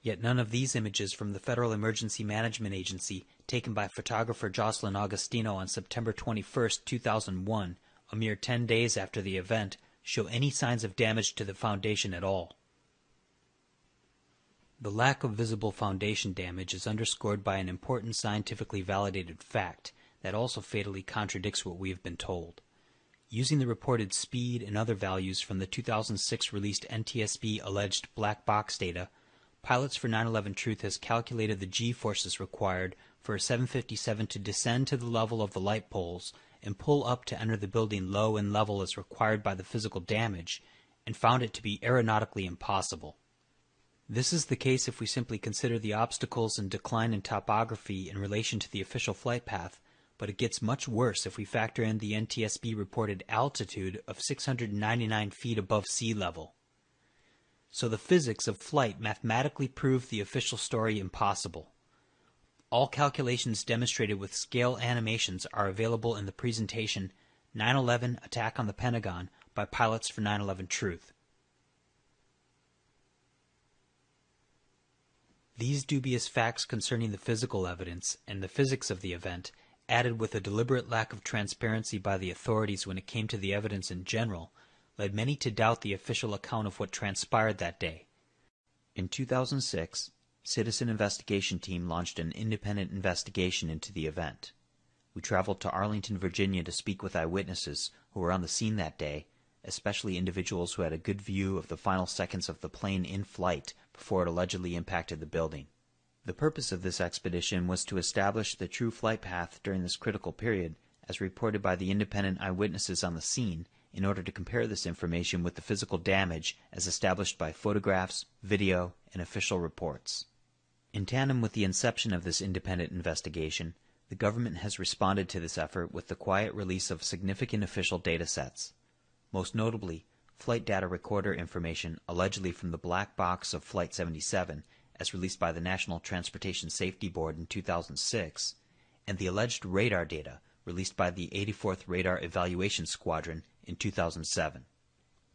Yet none of these images from the Federal Emergency Management Agency, taken by photographer Jocelyn Augustino on September 21, 2001, a mere 10 days after the event, show any signs of damage to the foundation at all. The lack of visible foundation damage is underscored by an important scientifically validated fact that also fatally contradicts what we have been told. Using the reported speed and other values from the 2006 released NTSB alleged black box data, Pilots for 9/11 Truth has calculated the G-forces required for a 757 to descend to the level of the light poles and pull up to enter the building low and level as required by the physical damage, and found it to be aeronautically impossible. This is the case if we simply consider the obstacles and decline in topography in relation to the official flight path, but it gets much worse if we factor in the NTSB reported altitude of 699 feet above sea level. So the physics of flight mathematically prove the official story impossible. All calculations demonstrated with scale animations are available in the presentation 9/11 Attack on the Pentagon by Pilots for 9/11 Truth. These dubious facts concerning the physical evidence and the physics of the event, added with a deliberate lack of transparency by the authorities when it came to the evidence in general, led many to doubt the official account of what transpired that day. In 2006, Citizen Investigation Team launched an independent investigation into the event. We traveled to Arlington, Virginia to speak with eyewitnesses who were on the scene that day, especially individuals who had a good view of the final seconds of the plane in flight before it allegedly impacted the building. The purpose of this expedition was to establish the true flight path during this critical period, as reported by the independent eyewitnesses on the scene, in order to compare this information with the physical damage as established by photographs, video, and official reports. In tandem with the inception of this independent investigation, the government has responded to this effort with the quiet release of significant official data sets. Most notably, flight data recorder information allegedly from the black box of Flight 77, as released by the National Transportation Safety Board in 2006, and the alleged radar data released by the 84th Radar Evaluation Squadron in 2007.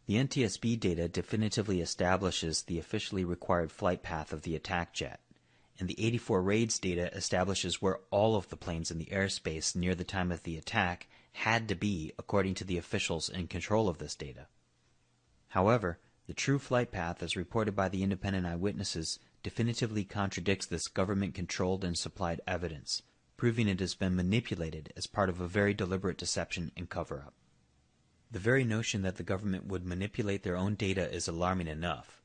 The NTSB data definitively establishes the officially required flight path of the attack jet, and the 84 RAIDS data establishes where all of the planes in the airspace near the time of the attack had to be according to the officials in control of this data. However, the true flight path as reported by the independent eyewitnesses definitively contradicts this government-controlled and supplied evidence, proving it has been manipulated as part of a very deliberate deception and cover-up. The very notion that the government would manipulate their own data is alarming enough.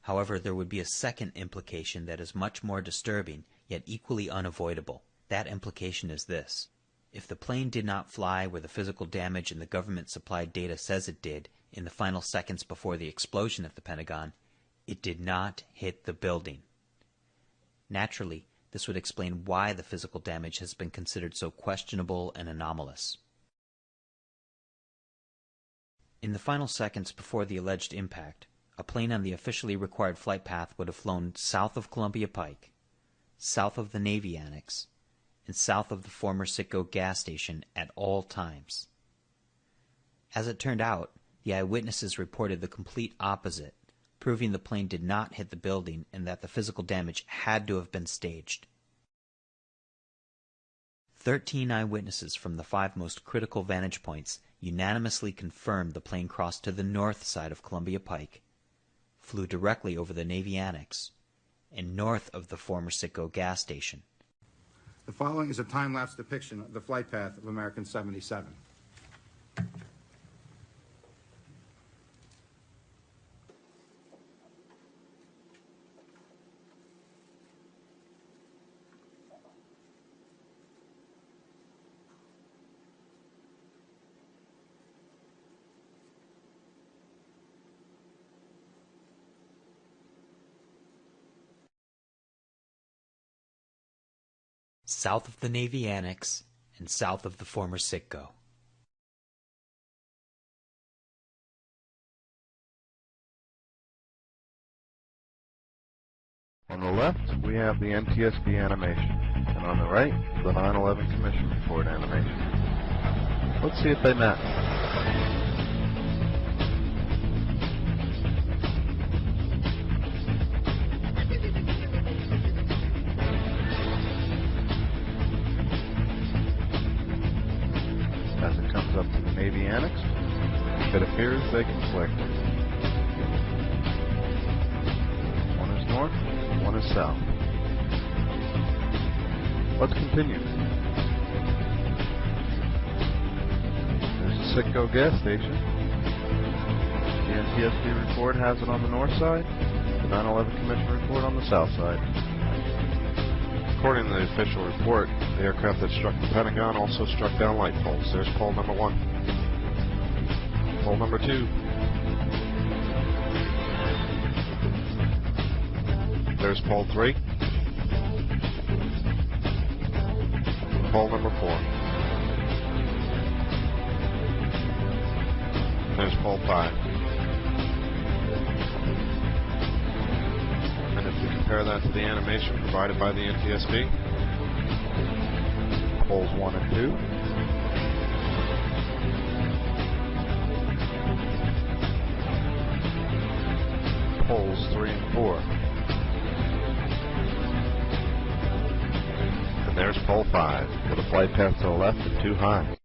However, there would be a second implication that is much more disturbing, yet equally unavoidable. That implication is this: if the plane did not fly where the physical damage in the government-supplied data says it did in the final seconds before the explosion at the Pentagon, it did not hit the building. Naturally, this would explain why the physical damage has been considered so questionable and anomalous. In the final seconds before the alleged impact, a plane on the officially required flight path would have flown south of Columbia Pike, south of the Navy Annex, and south of the former Citgo gas station at all times. As it turned out, the eyewitnesses reported the complete opposite, proving the plane did not hit the building and that the physical damage had to have been staged. 13 eyewitnesses from the 5 most critical vantage points unanimously confirmed the plane crossed to the north side of Columbia Pike, flew directly over the Navy Annex, and north of the former Citgo gas station. The following is a time-lapse depiction of the flight path of American 77. South of the Navy Annex and south of the former Citgo. On the left, we have the NTSB animation, and on the right, the 9/11 Commission Report animation. Let's see if they match. As it comes up to the Navy Annex, it appears they conflict. One is north, one is south. Let's continue. There's a Citgo gas station. The NTSB report has it on the north side, the 9/11 Commission report on the south side. According to the official report, the aircraft that struck the Pentagon also struck down light poles. There's pole number 1. Pole number 2. There's pole 3. Pole number 4. there's pole 5. And if we compare that to the animation provided by the NTSB, poles 1 and 2. Poles 3 and 4. And there's pole 5, with a flight path to the left and too high.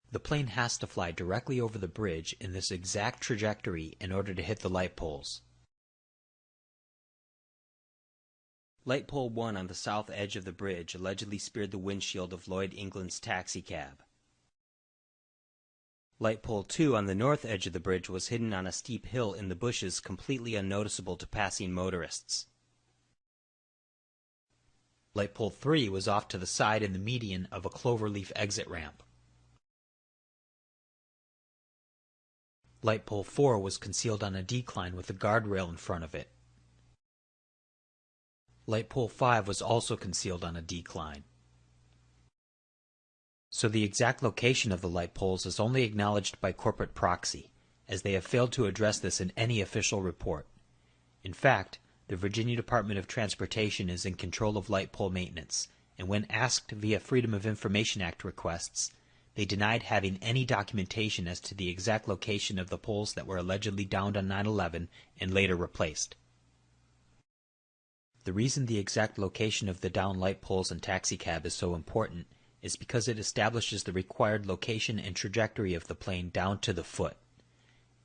The plane has to fly directly over the bridge in this exact trajectory in order to hit the light poles. Light pole 1 on the south edge of the bridge allegedly speared the windshield of Lloyd England's taxicab. Light pole 2 on the north edge of the bridge was hidden on a steep hill in the bushes, completely unnoticeable to passing motorists. Light pole 3 was off to the side in the median of a cloverleaf exit ramp. Light pole 4 was concealed on a decline with a guardrail in front of it. Light pole 5 was also concealed on a decline. So the exact location of the light poles is only acknowledged by corporate proxy, as they have failed to address this in any official report. In fact, the Virginia Department of Transportation is in control of light pole maintenance, and when asked via Freedom of Information Act requests, they denied having any documentation as to the exact location of the poles that were allegedly downed on 9/11 and later replaced. The reason the exact location of the downed light poles and taxicab is so important is because it establishes the required location and trajectory of the plane down to the foot.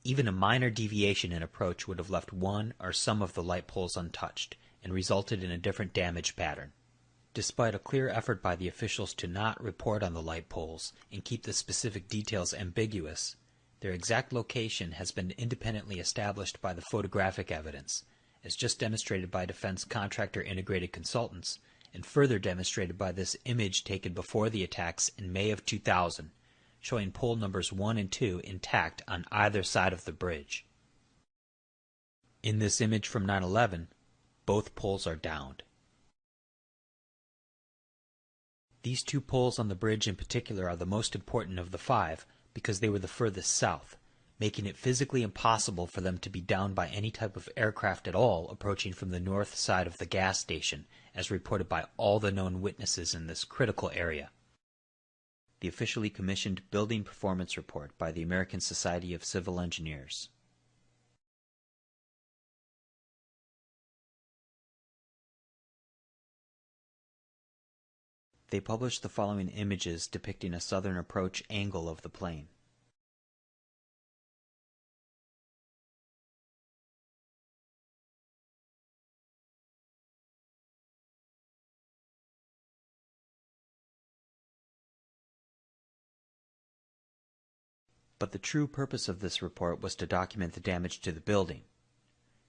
Even a minor deviation in approach would have left one or some of the light poles untouched and resulted in a different damage pattern. Despite a clear effort by the officials to not report on the light poles and keep the specific details ambiguous, their exact location has been independently established by the photographic evidence, as just demonstrated by defense contractor integrated consultants, and further demonstrated by this image taken before the attacks in May of 2000, showing pole numbers 1 and 2 intact on either side of the bridge. In this image from 9/11, both poles are downed. These 2 poles on the bridge in particular are the most important of the 5 because they were the furthest south, making it physically impossible for them to be downed by any type of aircraft at all approaching from the north side of the gas station, as reported by all the known witnesses in this critical area. The officially commissioned Building Performance Report by the American Society of Civil Engineers. They published the following images depicting a southern approach angle of the plane. But the true purpose of this report was to document the damage to the building.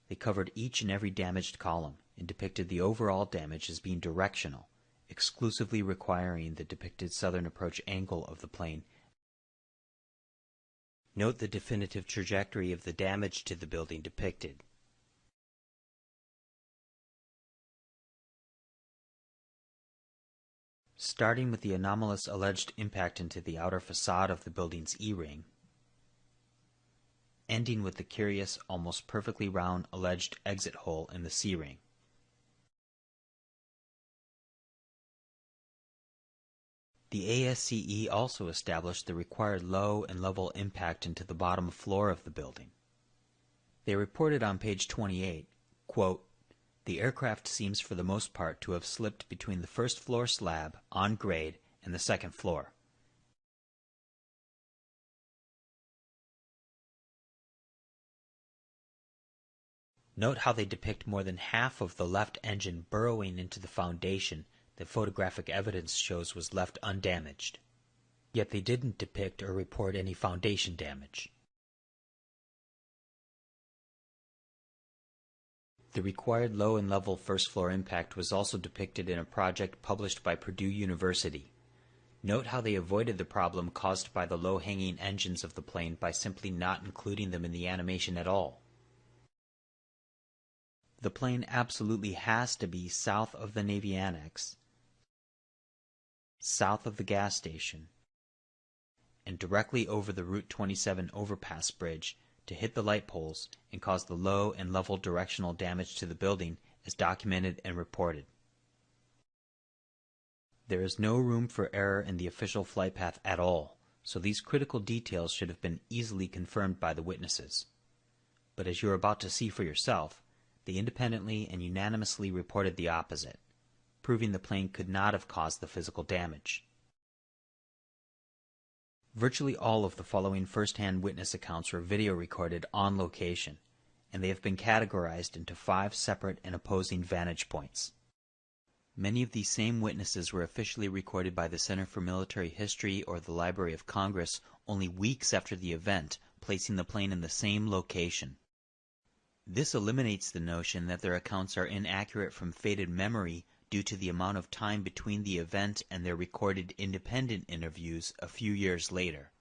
They covered each and every damaged column and depicted the overall damage as being directional, exclusively requiring the depicted southern approach angle of the plane. Note the definitive trajectory of the damage to the building depicted. Starting with the anomalous alleged impact into the outer facade of the building's E-ring, ending with the curious, almost perfectly round alleged exit hole in the C-ring. The ASCE also established the required low and level impact into the bottom floor of the building. They reported on page 28, quote, "The aircraft seems for the most part to have slipped between the first floor slab, on grade, and the second floor. Note how they depict more than half of the left engine burrowing into the foundation that photographic evidence shows was left undamaged. Yet they didn't depict or report any foundation damage. The required low and level first floor impact was also depicted in a project published by Purdue University. Note how they avoided the problem caused by the low-hanging engines of the plane by simply not including them in the animation at all. The plane absolutely has to be south of the Navy Annex, south of the gas station, and directly over the Route 27 overpass bridge to hit the light poles and cause the low and level directional damage to the building is documented and reported. There is no room for error in the official flight path at all, so these critical details should have been easily confirmed by the witnesses. But as you are about to see for yourself, they independently and unanimously reported the opposite, proving the plane could not have caused the physical damage. Virtually all of the following first-hand witness accounts were video recorded on location, and they have been categorized into 5 separate and opposing vantage points. Many of these same witnesses were officially recorded by the Center for Military History or the Library of Congress only weeks after the event, placing the plane in the same location. This eliminates the notion that their accounts are inaccurate from faded memory due to the amount of time between the event and their recorded independent interviews a few years later.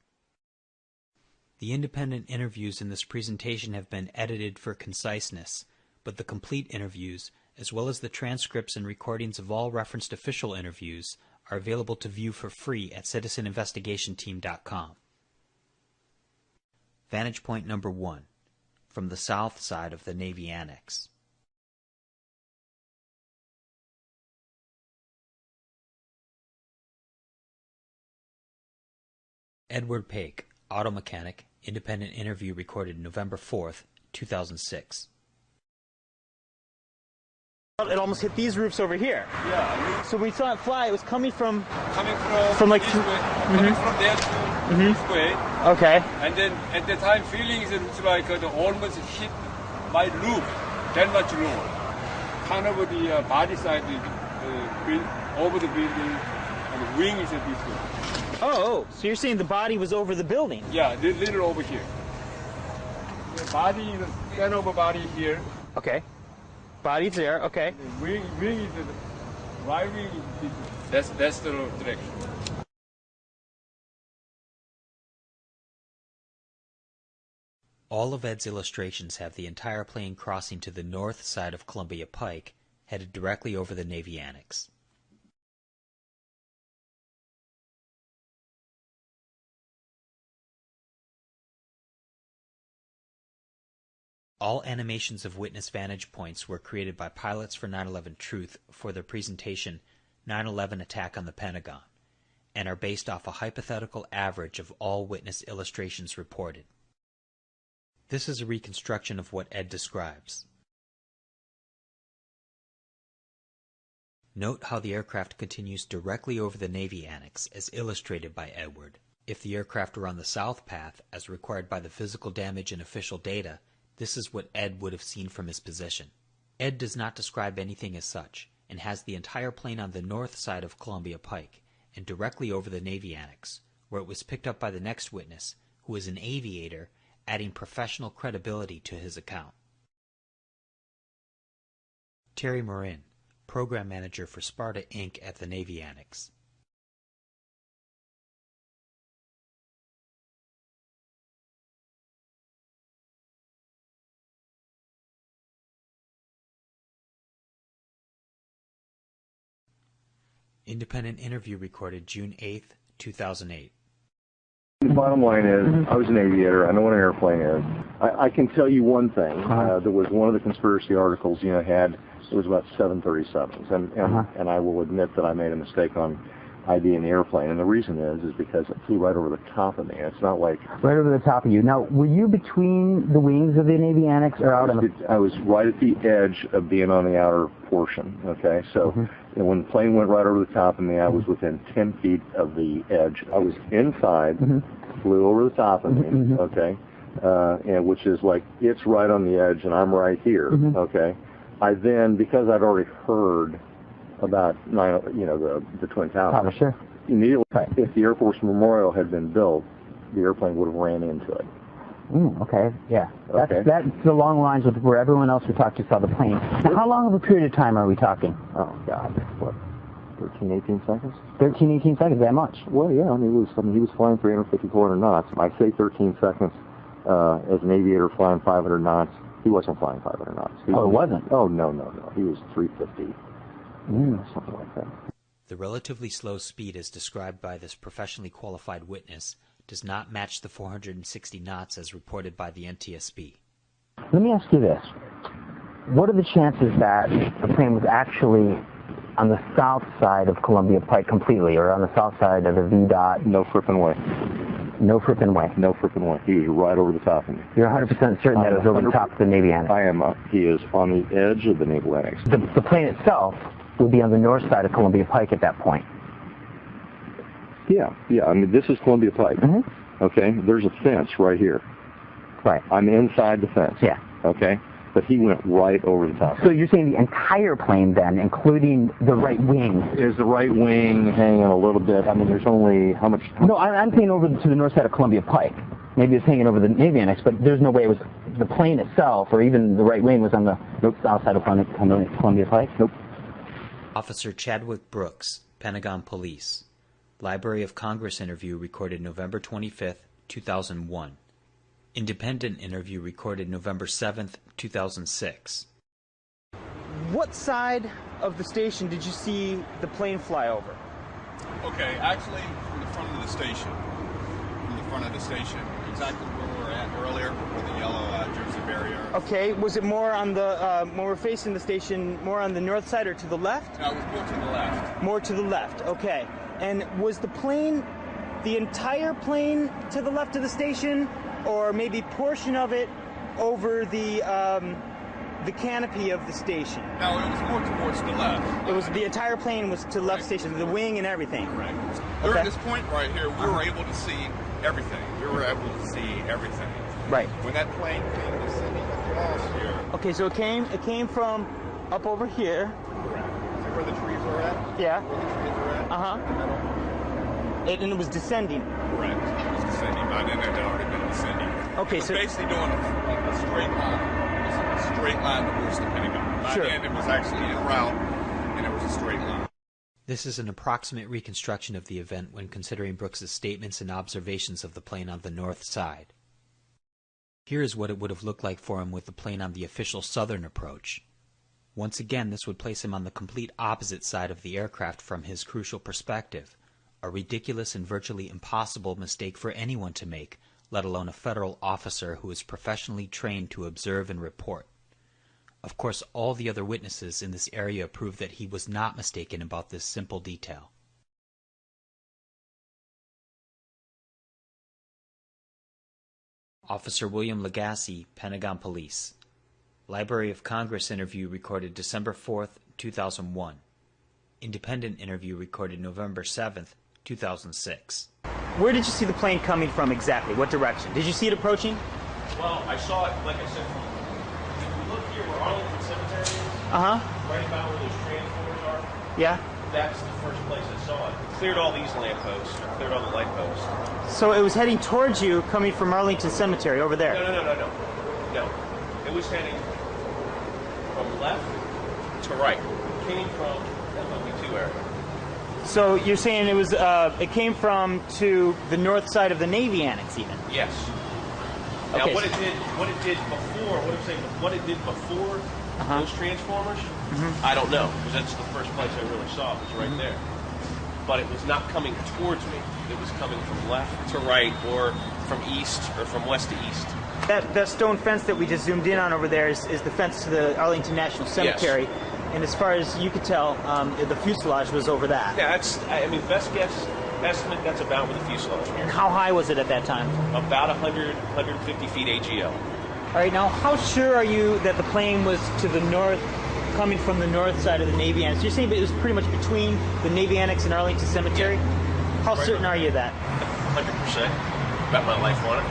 The independent interviews in this presentation have been edited for conciseness, but the complete interviews, as well as the transcripts and recordings of all referenced official interviews, are available to view for free at citizeninvestigationteam.com. Vantage point number 1, from the south side of the Navy Annex. Edward Paik, auto mechanic, independent interview recorded November 4th, 2006. It almost hit these roofs over here. Yeah. So when we saw it fly, it was coming from like this way, coming from there to this way. Okay. And then at the time, feeling it looks like it almost hit my roof, that much lower. Kind of the body side over the building, and the wing is at this way. Oh, so you're saying the body was over the building? Yeah, a little over here. The body, the fan over body here. Okay. Body's there, okay. The wing is right wing. That's the direction. All of Ed's illustrations have the entire plane crossing to the north side of Columbia Pike, headed directly over the Navy Annex. All animations of witness vantage points were created by pilots for 9/11 Truth for their presentation 9/11 Attack on the Pentagon, and are based off a hypothetical average of all witness illustrations reported. This is a reconstruction of what Ed describes. Note how the aircraft continues directly over the Navy Annex as illustrated by Edward. If the aircraft were on the south path, as required by the physical damage in official data, this is what Ed would have seen from his position. Ed does not describe anything as such, and has the entire plane on the north side of Columbia Pike, and directly over the Navy Annex, where it was picked up by the next witness, who is an aviator, adding professional credibility to his account. Terry Marin, Program Manager for Sparta Inc. at the Navy Annex. Independent interview recorded June 8th, 2008. The bottom line is, I was an aviator. I know what an airplane is. I can tell you one thing. There was one of the conspiracy articles, had, it was about 737s. And I will admit that I made a mistake on ID in the airplane. And the reason is because it flew right over the top of me. It's not like... Right over the top of you. Now, were you between the wings of the Navy Annex or out on the... I was right at the edge of being on the outer portion, okay? So when the plane went right over the top of me, I was within 10 feet of the edge. I was inside, flew over the top of me, okay? And which is like, it's right on the edge and I'm right here, okay? I then, because I'd already heard about the Twin Towers. Immediately, if the Air Force Memorial had been built, the airplane would have ran into it. Okay, yeah. That's along the lines with where everyone else we talked to saw the plane. Now, how long of a period of time are we talking? Oh, God. What, 13, 18 seconds? 13, 18 seconds, that much? Well, yeah, he was flying 350, 400 knots. I say 13 seconds as an aviator flying 500 knots. He wasn't flying 500 knots. It wasn't? Oh, no. He was 350. Something like that. The relatively slow speed as described by this professionally qualified witness does not match the 460 knots as reported by the NTSB. Let me ask you this. What are the chances that the plane was actually on the south side of Columbia Pike completely, or on the south side of the VDOT? No frippin' way. No frippin' way. No frippin' way. He was right over the top of me. You're 100% certain that it was over the top of the Navy Annex? I am. He is on the edge of the Naval Annex. The plane itself would be on the north side of Columbia Pike at that point. Yeah. I mean, this is Columbia Pike. Mm-hmm. Okay? There's a fence right here. Right. I'm inside the fence. Yeah. Okay? But he went right over the top. So you're saying the entire plane then, including the right wing? Is the right wing hanging a little bit? I mean, there's only how much? No, I'm saying over to the north side of Columbia Pike. Maybe it's hanging over the Navy Annex, but there's no way it was the plane itself, or even the right wing was on the south side of Columbia Pike? Nope. Officer Chadwick Brooks, Pentagon Police. Library of Congress interview recorded November 25th, 2001. Independent interview recorded November 7th, 2006. What side of the station did you see the plane fly over? Okay, actually from the front of the station. From the front of the station, exactly where we were at earlier, where the yellow Jersey barrier. Okay, was it more on the, when we're facing the station, more on the north side or to the left? No, it was more to the left. More to the left, okay. And was the plane, the entire plane to the left of the station, or maybe portion of it over the canopy of the station? No, it was more towards the left. It was the entire plane was to the left station, the wing and everything. Correct. Okay. During this point right here, we were able to see everything. We were able to see everything. Right. When that plane came descending across here. Okay, so it came from up over here. Correct. See where the trees are at? Yeah. Where the trees are at? And it was descending. Correct. It was descending. By then it had already been descending. Okay, it was so basically doing a straight line. It was a straight line towards the Pentagon. By then it was actually en route, and it was a straight line. This is an approximate reconstruction of the event when considering Brooks's statements and observations of the plane on the north side. Here is what it would have looked like for him with the plane on the official southern approach. Once again, this would place him on the complete opposite side of the aircraft from his crucial perspective, a ridiculous and virtually impossible mistake for anyone to make, let alone a federal officer who is professionally trained to observe and report. Of course, all the other witnesses in this area prove that he was not mistaken about this simple detail. Officer William Lagasse, Pentagon Police. Library of Congress interview recorded December 4th, 2001. Independent interview recorded November 7th, 2006. Where did you see the plane coming from exactly? What direction? Did you see it approaching? Well, I saw it, like I said, from, if you look here where Arlington Cemetery is, right about where those transformers are, yeah, that's the first place I saw it. It cleared all these lampposts, or cleared all the light posts. So it was heading towards you, coming from Arlington Cemetery, over there? No. It was heading from left to right. It came from LW2 area. So you're saying it was it came from to the north side of the Navy Annex, even? Yes. Now what it did before those transformers, I don't know, because that's the first place I really saw it, was right there. But it was not coming towards me. It was coming from left to right, or from east, or from west to east. That stone fence that we just zoomed in on over there is the fence to the Arlington National Cemetery. Yes. And as far as you could tell, the fuselage was over that. Yeah, best guess estimate, that's about where the fuselage was. And how high was it at that time? About 100, 150 feet AGL. All right, now how sure are you that the plane was to the north, coming from the north side of the Navy Annex? You're saying it was pretty much between the Navy Annex and Arlington Cemetery? Yeah. How certain are you of that? 100%. Bet my life on it.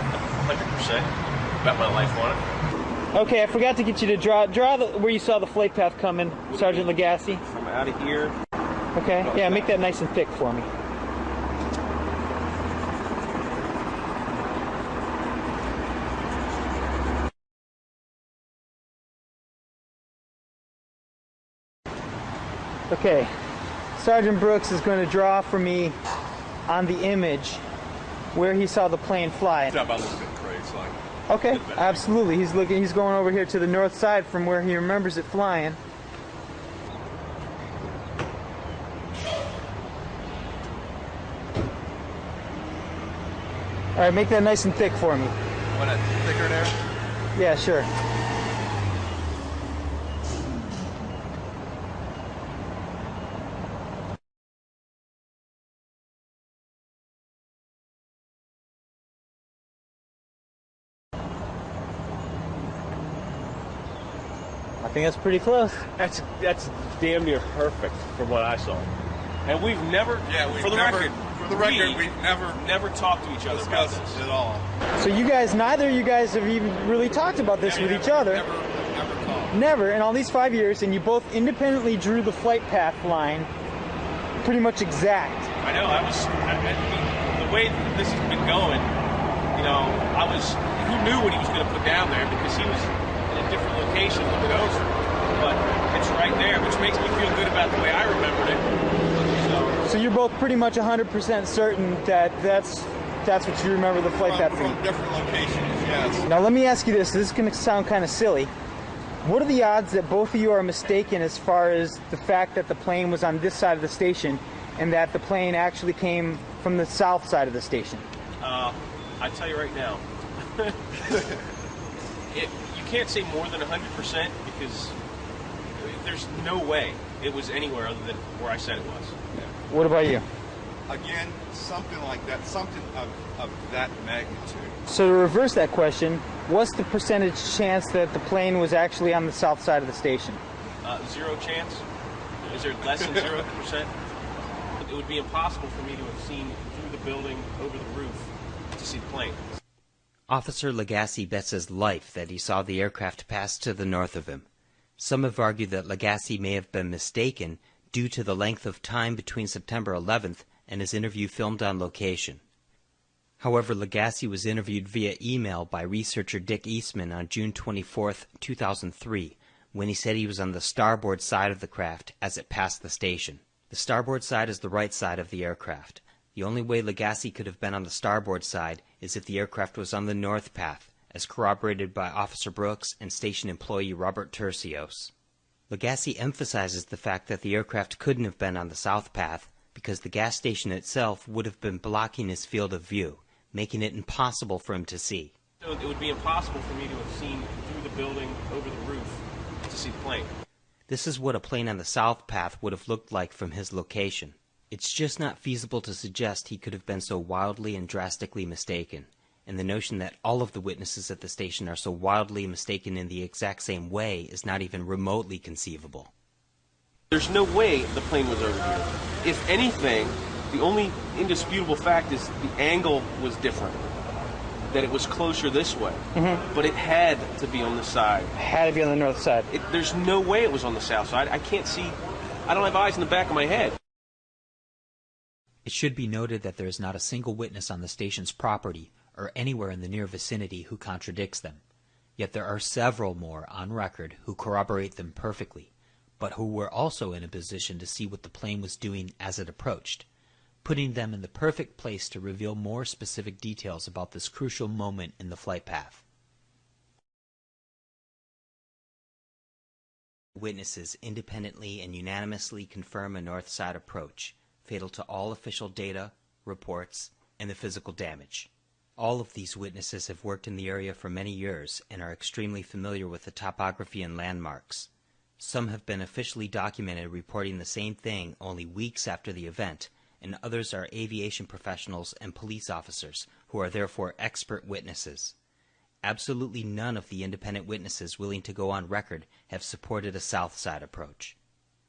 100%. Bet my life on it. Okay, I forgot to get you to draw where you saw the flight path coming, Sergeant Lagasse. From out of here. Okay, yeah, make that nice and thick for me. Okay, Sergeant Brooks is going to draw for me on the image where he saw the plane fly. Okay, absolutely. He's going over here to the north side from where he remembers it flying. All right, make that nice and thick for me. Want it thicker there? Yeah, sure. I think that's pretty close. That's damn near perfect from what I saw. And we've never, for the record, we've never talked to each other about this at all. So neither of you guys have even really talked about this with each other. Never talked. Never in all these 5 years, and you both independently drew the flight path line pretty much exact. I know. The way this has been going, who knew what he was going to put down there, because he was in a different location looking over. But it's right there, which makes me feel good about the way I remembered it. So you're both pretty much 100% certain that that's what you remember the flight path from? From different locations, yes. Now let me ask you this. This is going to sound kind of silly. What are the odds that both of you are mistaken as far as the fact that the plane was on this side of the station and that the plane actually came from the south side of the station? I tell you right now, you can't say more than 100% because there's no way it was anywhere other than where I said it was. What about you? Again, something like that, something of that magnitude. So to reverse that question, what's the percentage chance that the plane was actually on the south side of the station? 0 chance? Is there less than 0%? It would be impossible for me to have seen through the building, over the roof, to see the plane. Officer Lagasse bets his life that he saw the aircraft pass to the north of him. Some have argued that Lagasse may have been mistaken due to the length of time between September 11th and his interview filmed on location. However, Lagasse was interviewed via email by researcher Dick Eastman on June 24, 2003, when he said he was on the starboard side of the craft as it passed the station. The starboard side is the right side of the aircraft. The only way Lagasse could have been on the starboard side is if the aircraft was on the north path, as corroborated by Officer Brooks and station employee Robert Tercios. Lagasse emphasizes the fact that the aircraft couldn't have been on the south path because the gas station itself would have been blocking his field of view, making it impossible for him to see. So it would be impossible for me to have seen through the building, over the roof, to see the plane. This is what a plane on the south path would have looked like from his location. It's just not feasible to suggest he could have been so wildly and drastically mistaken, and the notion that all of the witnesses at the station are so wildly mistaken in the exact same way is not even remotely conceivable. There's no way the plane was over here. If anything, the only indisputable fact is the angle was different, that it was closer this way. Mm-hmm. But it had to be on the side. It had to be on the north side. There's no way it was on the south side. I can't see. I don't have eyes in the back of my head. It should be noted that there is not a single witness on the station's property or anywhere in the near vicinity who contradicts them. Yet there are several more on record who corroborate them perfectly, but who were also in a position to see what the plane was doing as it approached, putting them in the perfect place to reveal more specific details about this crucial moment in the flight path. Witnesses independently and unanimously confirm a north side approach, fatal to all official data, reports, and the physical damage. All of these witnesses have worked in the area for many years and are extremely familiar with the topography and landmarks. Some have been officially documented reporting the same thing only weeks after the event, and others are aviation professionals and police officers who are therefore expert witnesses. Absolutely none of the independent witnesses willing to go on record have supported a south side approach.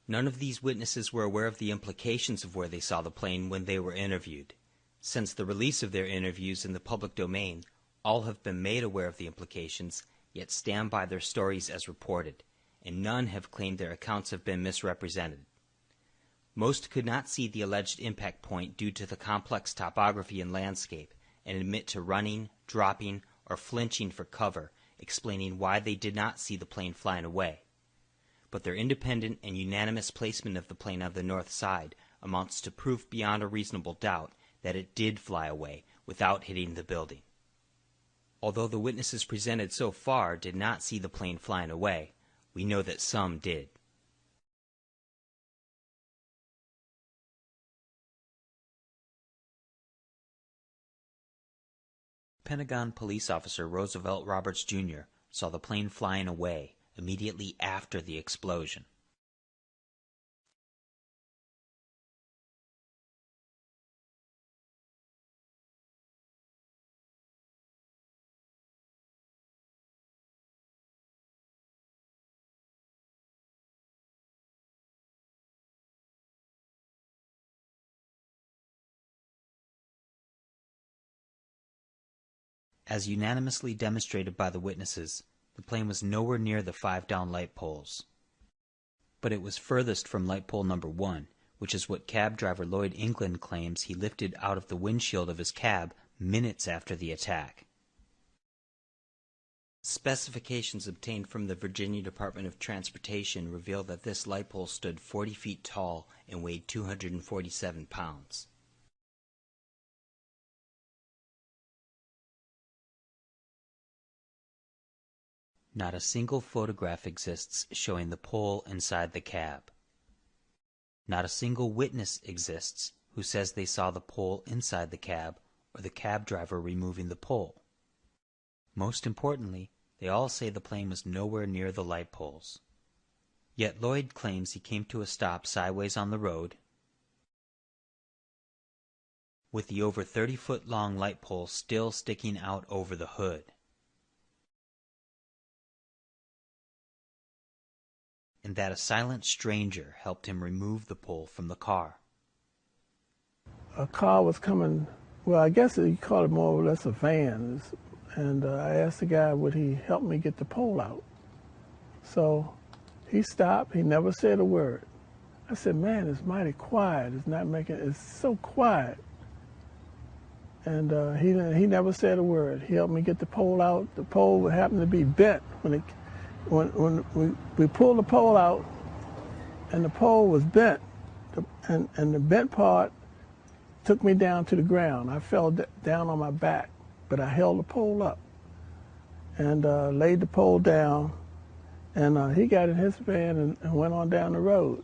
None of these witnesses were aware of the implications of where they saw the plane when they were interviewed. Since the release of their interviews in the public domain, all have been made aware of the implications, yet stand by their stories as reported, and none have claimed their accounts have been misrepresented. Most could not see the alleged impact point due to the complex topography and landscape, and admit to running, dropping, or flinching for cover, explaining why they did not see the plane flying away. But their independent and unanimous placement of the plane on the north side amounts to proof beyond a reasonable doubt that it did fly away without hitting the building. Although the witnesses presented so far did not see the plane flying away, we know that some did. Pentagon police officer Roosevelt Roberts Jr. saw the plane flying away immediately after the explosion. As unanimously demonstrated by the witnesses, the plane was nowhere near the 5 down light poles. But it was furthest from light pole number 1, which is what cab driver Lloyd England claims he lifted out of the windshield of his cab minutes after the attack. Specifications obtained from the Virginia Department of Transportation reveal that this light pole stood 40 feet tall and weighed 247 pounds. Not a single photograph exists showing the pole inside the cab. Not a single witness exists who says they saw the pole inside the cab or the cab driver removing the pole. Most importantly, they all say the plane was nowhere near the light poles. Yet Lloyd claims he came to a stop sideways on the road, with the over 30-foot-long light pole still sticking out over the hood. And that a silent stranger helped him remove the pole from the car. A car was coming, well, I guess you call it more or less a van, and I asked the guy, would he help me get the pole out? So he stopped, he never said a word. I said, man, it's mighty quiet, it's so quiet. And he never said a word. He helped me get the pole out. The pole happened to be bent when we pulled the pole out, and the pole was bent, and the bent part took me down to the ground. I fell down on my back, but I held the pole up and laid the pole down, and he got in his van and went on down the road.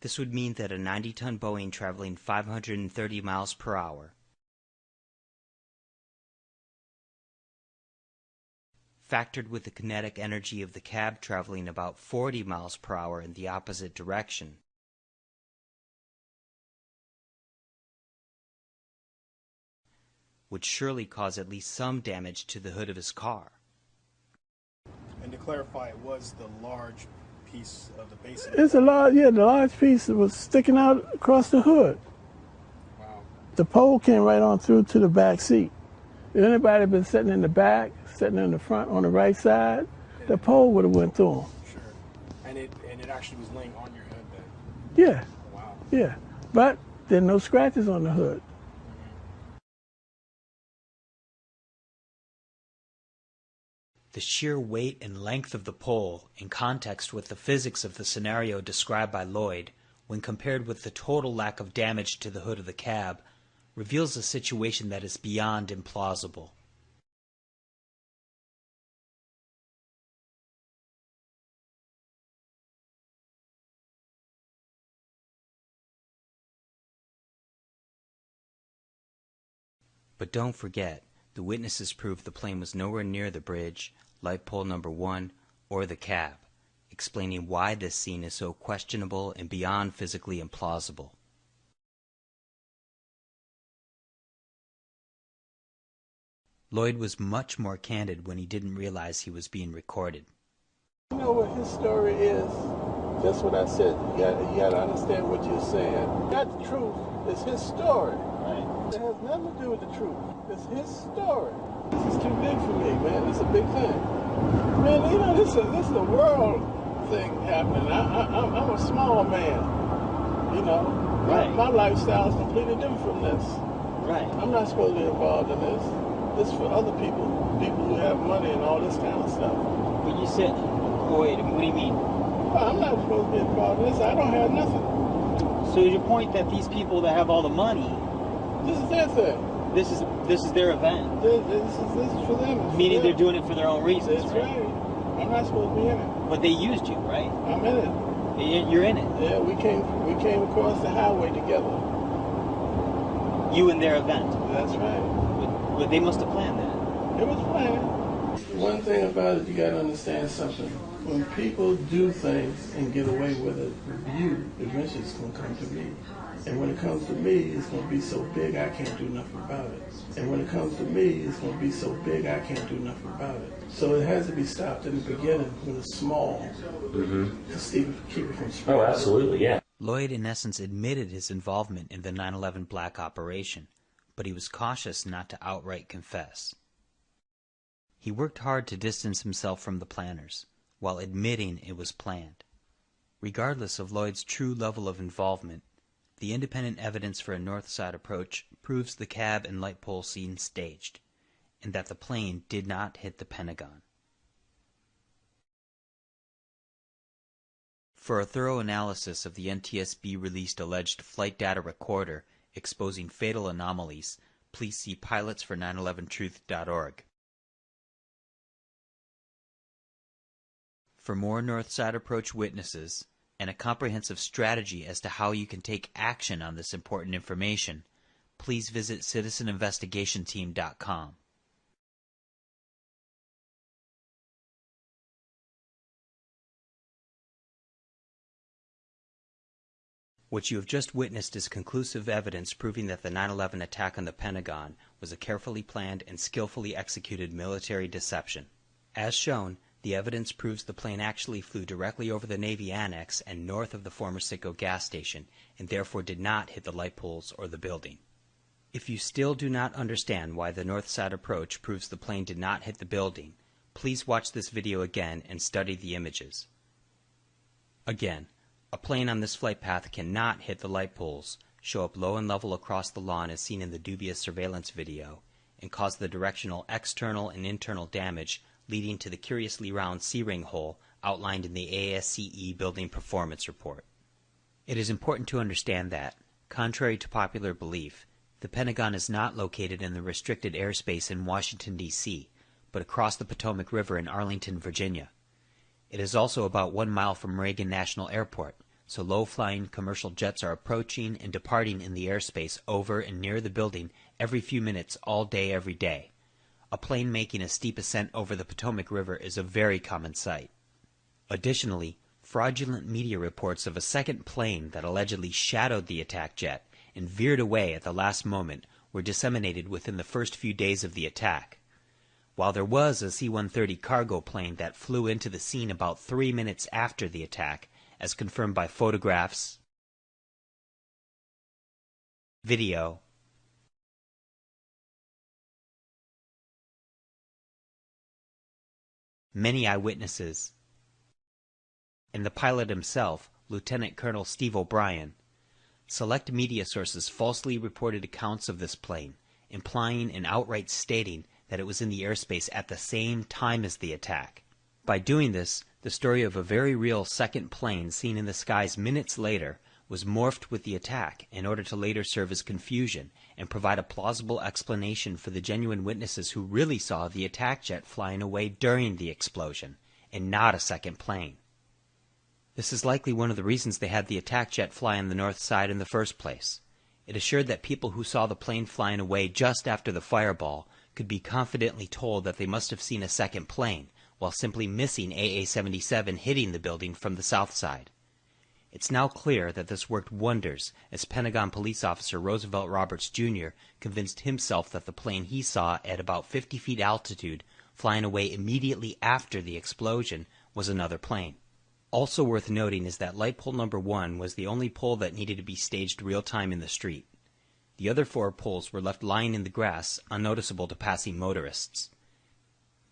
This would mean that a 90-ton Boeing traveling 530 miles per hour factored with the kinetic energy of the cab traveling about 40 miles per hour in the opposite direction, would surely cause at least some damage to the hood of his car. And to clarify, it was the large piece of the base. It's a large, yeah, the large piece that was sticking out across the hood. Wow. The pole came right on through to the back seat. If anybody had been sitting in the back, sitting in the front on the right side, the pole would have went through them. Sure. And it actually was laying on your hood then? Yeah. Wow. Yeah. But there are no scratches on the hood. The sheer weight and length of the pole, in context with the physics of the scenario described by Lloyd, when compared with the total lack of damage to the hood of the cab, reveals a situation that is beyond implausible. But don't forget, the witnesses proved the plane was nowhere near the bridge, light pole number 1, or the cab, explaining why this scene is so questionable and beyond physically implausible. Lloyd was much more candid when he didn't realize he was being recorded. You know what his story is? Just what I said. You got to understand what you're saying. That truth is his story. Right. It has nothing to do with the truth. It's his story. This is too big for me, man. This is a big thing. Man, you know, this is a world thing happening. I'm a small man. You know, right. My lifestyle is completely different from this. Right. I'm not supposed to be involved in this. This is for other people who have money and all this kind of stuff. But you said, wait, what do you mean? Well, I'm not supposed to be involved in this. I don't have nothing. So is your point that these people that have all the money, this is their thing. This is their event. This is for them. Meaning they're doing it for their own reasons. That's right. I'm not supposed to be in it. But they used you, right? I'm in it. You're in it. Yeah, we came across the highway together. You and their event. That's right. But they must have planned that. It was planned. One thing about it, you got to understand something. When people do things and get away with it, you eventually it's going to come to me. And when it comes to me, it's going to be so big I can't do nothing about it. And when it comes to me, it's going to be so big I can't do nothing about it. So it has to be stopped in the beginning when it's small to keep it from spreading. Oh, absolutely, yeah. Lloyd, in essence, admitted his involvement in the 9/11 black operation, but he was cautious not to outright confess. He worked hard to distance himself from the planners, while admitting it was planned. Regardless of Lloyd's true level of involvement, the independent evidence for a north side approach proves the cab and light pole scene staged, and that the plane did not hit the Pentagon. For a thorough analysis of the NTSB-released alleged flight data recorder exposing fatal anomalies, please see pilotsfor911truth.org. For more north side approach witnesses and a comprehensive strategy as to how you can take action on this important information, please visit citizeninvestigationteam.com. What you have just witnessed is conclusive evidence proving that the 9/11 attack on the Pentagon was a carefully planned and skillfully executed military deception. As shown, the evidence proves the plane actually flew directly over the Navy Annex and north of the former Citgo gas station, and therefore did not hit the light poles or the building. If you still do not understand why the north side approach proves the plane did not hit the building, please watch this video again and study the images. Again, a plane on this flight path cannot hit the light poles, show up low and level across the lawn as seen in the dubious surveillance video, and cause the directional external and internal damage leading to the curiously round C-ring hole outlined in the ASCE Building Performance Report. It is important to understand that, contrary to popular belief, the Pentagon is not located in the restricted airspace in Washington, D.C., but across the Potomac River in Arlington, Virginia. It is also about 1 mile from Reagan National Airport, so low-flying commercial jets are approaching and departing in the airspace over and near the building every few minutes all day every day. A plane making a steep ascent over the Potomac River is a very common sight. Additionally, fraudulent media reports of a second plane that allegedly shadowed the attack jet and veered away at the last moment were disseminated within the first few days of the attack. While there was a C-130 cargo plane that flew into the scene about 3 minutes after the attack, as confirmed by photographs, video, many eyewitnesses, and the pilot himself, Lieutenant Colonel Steve O'Brien, select media sources falsely reported accounts of this plane, implying and outright stating that it was in the airspace at the same time as the attack. By doing this, the story of a very real second plane seen in the skies minutes later was morphed with the attack in order to later serve as confusion and provide a plausible explanation for the genuine witnesses who really saw the attack jet flying away during the explosion, and not a second plane. This is likely one of the reasons they had the attack jet fly on the north side in the first place. It assured that people who saw the plane flying away just after the fireball could be confidently told that they must have seen a second plane, while simply missing AA-77 hitting the building from the south side. It's now clear that this worked wonders, as Pentagon police officer Roosevelt Roberts Jr. convinced himself that the plane he saw at about 50 feet altitude, flying away immediately after the explosion, was another plane. Also worth noting is that light pole number 1 was the only pole that needed to be staged real-time in the street. The other 4 poles were left lying in the grass, unnoticeable to passing motorists.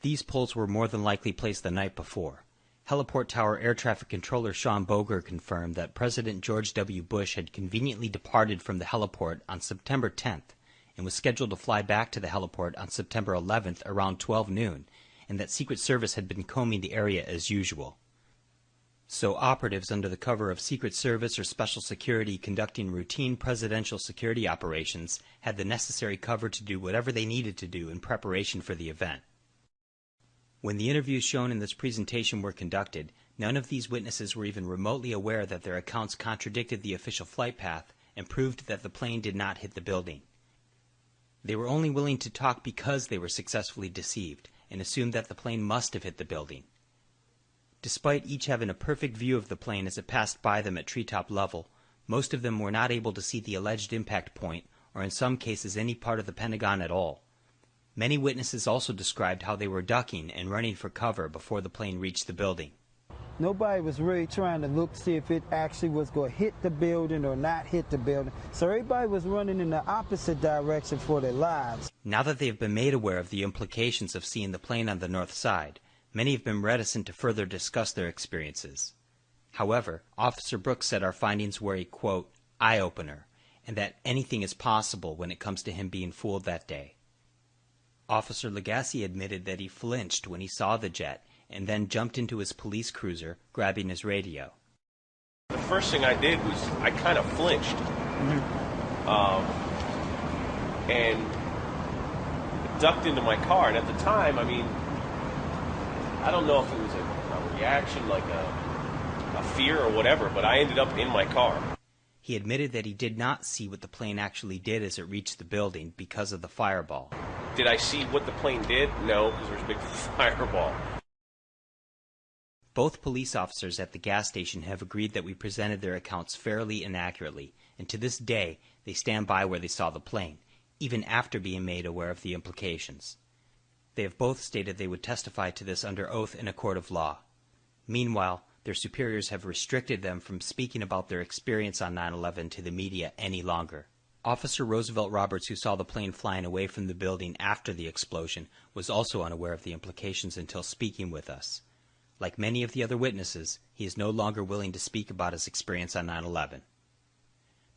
These poles were more than likely placed the night before. Heliport Tower Air Traffic Controller Sean Boger confirmed that President George W. Bush had conveniently departed from the heliport on September 10th and was scheduled to fly back to the heliport on September 11th around 12 noon, and that Secret Service had been combing the area as usual. So operatives under the cover of Secret Service or Special Security conducting routine presidential security operations had the necessary cover to do whatever they needed to do in preparation for the event. When the interviews shown in this presentation were conducted, none of these witnesses were even remotely aware that their accounts contradicted the official flight path and proved that the plane did not hit the building. They were only willing to talk because they were successfully deceived and assumed that the plane must have hit the building. Despite each having a perfect view of the plane as it passed by them at treetop level, most of them were not able to see the alleged impact point, or in some cases any part of the Pentagon at all. Many witnesses also described how they were ducking and running for cover before the plane reached the building. Nobody was really trying to look to see if it actually was going to hit the building or not hit the building. So everybody was running in the opposite direction for their lives. Now that they have been made aware of the implications of seeing the plane on the north side, many have been reticent to further discuss their experiences. However, Officer Brooks said our findings were a, quote, eye-opener, and that anything is possible when it comes to him being fooled that day. Officer Legacy admitted that he flinched when he saw the jet and then jumped into his police cruiser, grabbing his radio. The first thing I did was I kind of flinched. And ducked into my car. And at the time, I mean, I don't know if it was a reaction, like a fear or whatever, but I ended up in my car. He admitted that he did not see what the plane actually did as it reached the building because of the fireball. Did I see what the plane did? No, because there's a big fireball. Both police officers at the gas station have agreed that we presented their accounts fairly and accurately, and to this day they stand by where they saw the plane, even after being made aware of the implications. They have both stated they would testify to this under oath in a court of law. Meanwhile, their superiors have restricted them from speaking about their experience on 9/11 to the media any longer. Officer Roosevelt Roberts, who saw the plane flying away from the building after the explosion, was also unaware of the implications until speaking with us. Like many of the other witnesses, he is no longer willing to speak about his experience on 9/11.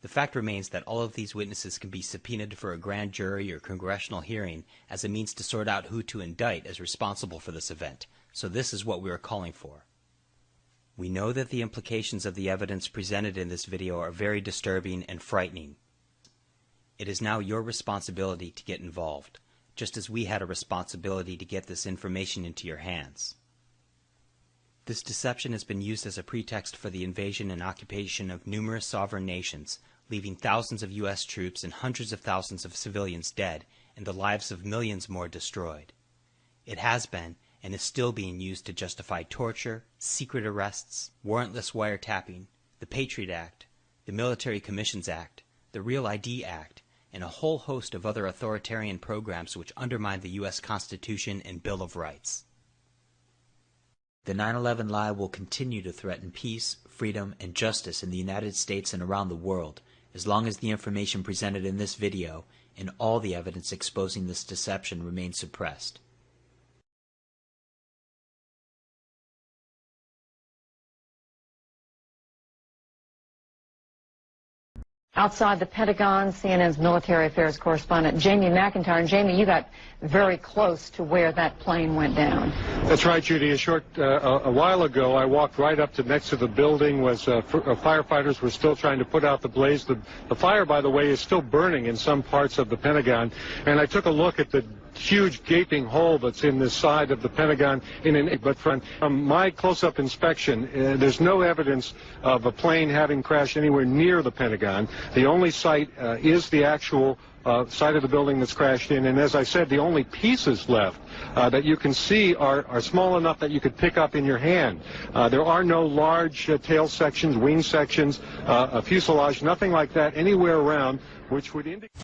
The fact remains that all of these witnesses can be subpoenaed for a grand jury or congressional hearing as a means to sort out who to indict as responsible for this event, so this is what we are calling for. We know that the implications of the evidence presented in this video are very disturbing and frightening. It is now your responsibility to get involved, just as we had a responsibility to get this information into your hands. This deception has been used as a pretext for the invasion and occupation of numerous sovereign nations, leaving thousands of U.S. troops and hundreds of thousands of civilians dead and the lives of millions more destroyed. It has been and is still being used to justify torture, secret arrests, warrantless wiretapping, the Patriot Act, the Military Commissions Act, the Real ID Act, and a whole host of other authoritarian programs which undermine the U.S. Constitution and Bill of Rights. The 9/11 lie will continue to threaten peace, freedom, and justice in the United States and around the world as long as the information presented in this video and all the evidence exposing this deception remains suppressed. Outside the Pentagon, CNN's military affairs correspondent Jamie McIntyre. And Jamie, you got very close to where that plane went down. That's right, Judy. A while ago, I walked right up to next to the building. Firefighters were still trying to put out the blaze. The fire, by the way, is still burning in some parts of the Pentagon. And I took a look at the huge gaping hole that's in the side of the Pentagon. But from my close-up inspection, there's no evidence of a plane having crashed anywhere near the Pentagon. The only site is the actual side of the building that's crashed in, and as I said, the only pieces left that you can see are small enough that you could pick up in your hand. There are no large tail sections, wing sections, a fuselage, nothing like that anywhere around, which would indicate...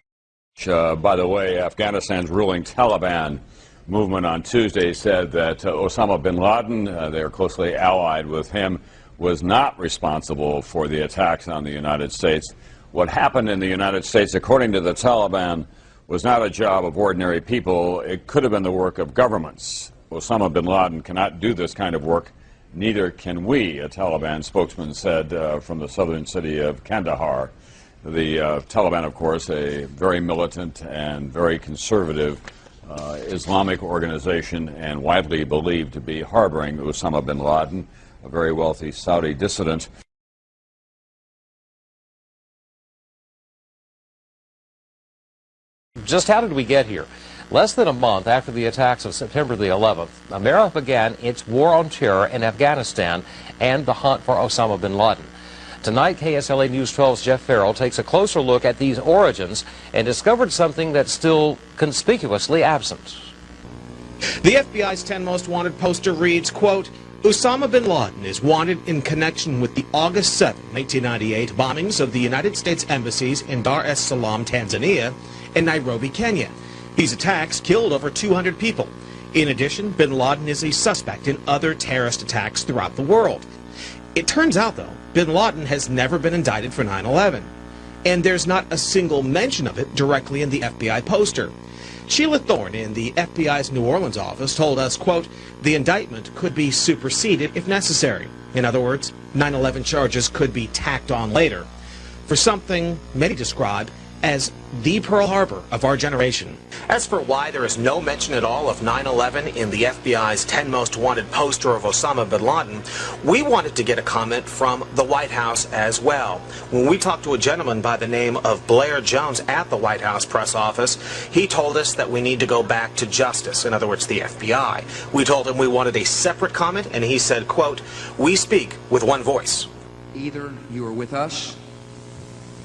By the way, Afghanistan's ruling Taliban movement on Tuesday said that Osama bin Laden, they are closely allied with him, was not responsible for the attacks on the United States. What happened in the United States, according to the Taliban, was not a job of ordinary people. It could have been the work of governments. Osama bin Laden cannot do this kind of work. Neither can we, a Taliban spokesman said from the southern city of Kandahar. The Taliban, of course, a very militant and very conservative Islamic organization and widely believed to be harboring Osama bin Laden, a very wealthy Saudi dissident. Just how did we get here? Less than a month after the attacks of September the 11th, America began its war on terror in Afghanistan and the hunt for Osama bin Laden. Tonight, KSLA News 12's Jeff Farrell takes a closer look at these origins and discovered something that's still conspicuously absent. The FBI's 10 Most Wanted poster reads, quote, Osama bin Laden is wanted in connection with the August 7, 1998 bombings of the United States embassies in Dar es Salaam, Tanzania, and Nairobi, Kenya. These attacks killed over 200 people. In addition, bin Laden is a suspect in other terrorist attacks throughout the world. It turns out, though, bin Laden has never been indicted for 9/11, and there's not a single mention of it directly in the FBI poster. Sheila Thorne in the FBI's New Orleans office told us, quote, the indictment could be superseded if necessary. In other words, 9/11 charges could be tacked on later for something many describe as the Pearl Harbor of our generation. As for why there is no mention at all of 9/11 in the FBI's 10 Most Wanted poster of Osama bin Laden, we wanted to get a comment from the White House as well. When we talked to a gentleman by the name of Blair Jones at the White House press office, he told us that we need to go back to justice, in other words, the FBI. We told him we wanted a separate comment, and he said, quote, we speak with one voice. Either you are with us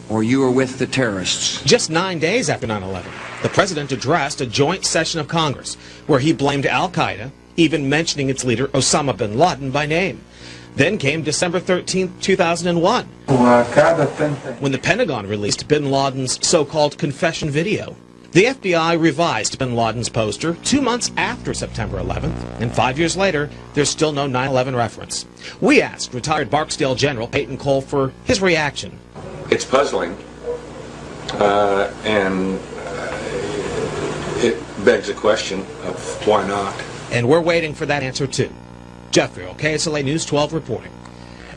or you are with the terrorists. Just 9 days after 9/11, the president addressed a joint session of Congress where he blamed al-Qaeda, even mentioning its leader Osama bin Laden by name. Then came December 13, 2001, when the Pentagon released bin Laden's so-called confession video. The FBI revised bin Laden's poster 2 months after September 11th, and 5 years later, there's still no 9/11 reference. We asked retired Barksdale General Peyton Cole for his reaction. It's puzzling, and it begs a question of why not. And we're waiting for that answer, too. Jeff Farrell, KSLA News 12 reporting.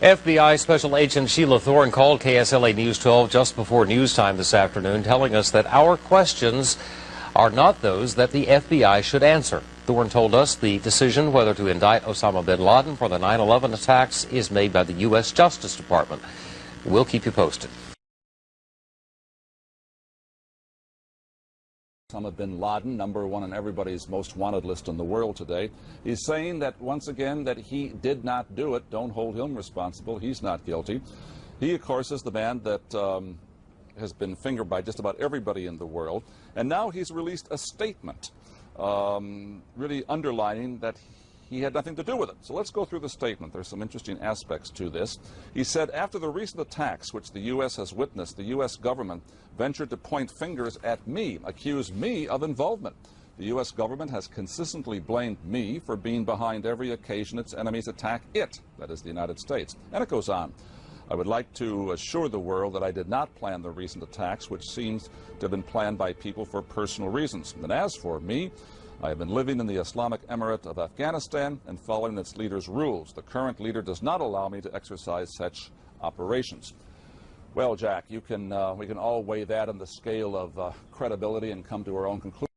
FBI Special Agent Sheila Thorne called KSLA News 12 just before news time this afternoon, telling us that our questions are not those that the FBI should answer. Thorne told us the decision whether to indict Osama bin Laden for the 9/11 attacks is made by the U.S. Justice Department. We'll keep you posted. Osama bin Laden, #1 on everybody's most wanted list in the world today. He's saying that, once again, that he did not do it. Don't hold him responsible. He's not guilty. He, of course, is the man that has been fingered by just about everybody in the world. And now he's released a statement really underlining that he had nothing to do with it. So let's go through the statement. There's some interesting aspects to this. He said, after the recent attacks which the U.S. has witnessed, the U.S. government ventured to point fingers at me, accuse me of involvement. The U.S. government has consistently blamed me for being behind every occasion its enemies attack it, that is the United States. And it goes on. I would like to assure the world that I did not plan the recent attacks, which seems to have been planned by people for personal reasons. And as for me, I have been living in the Islamic Emirate of Afghanistan and following its leader's rules. The current leader does not allow me to exercise such operations. Well, Jack, we can all weigh that on the scale of credibility and come to our own conclusion.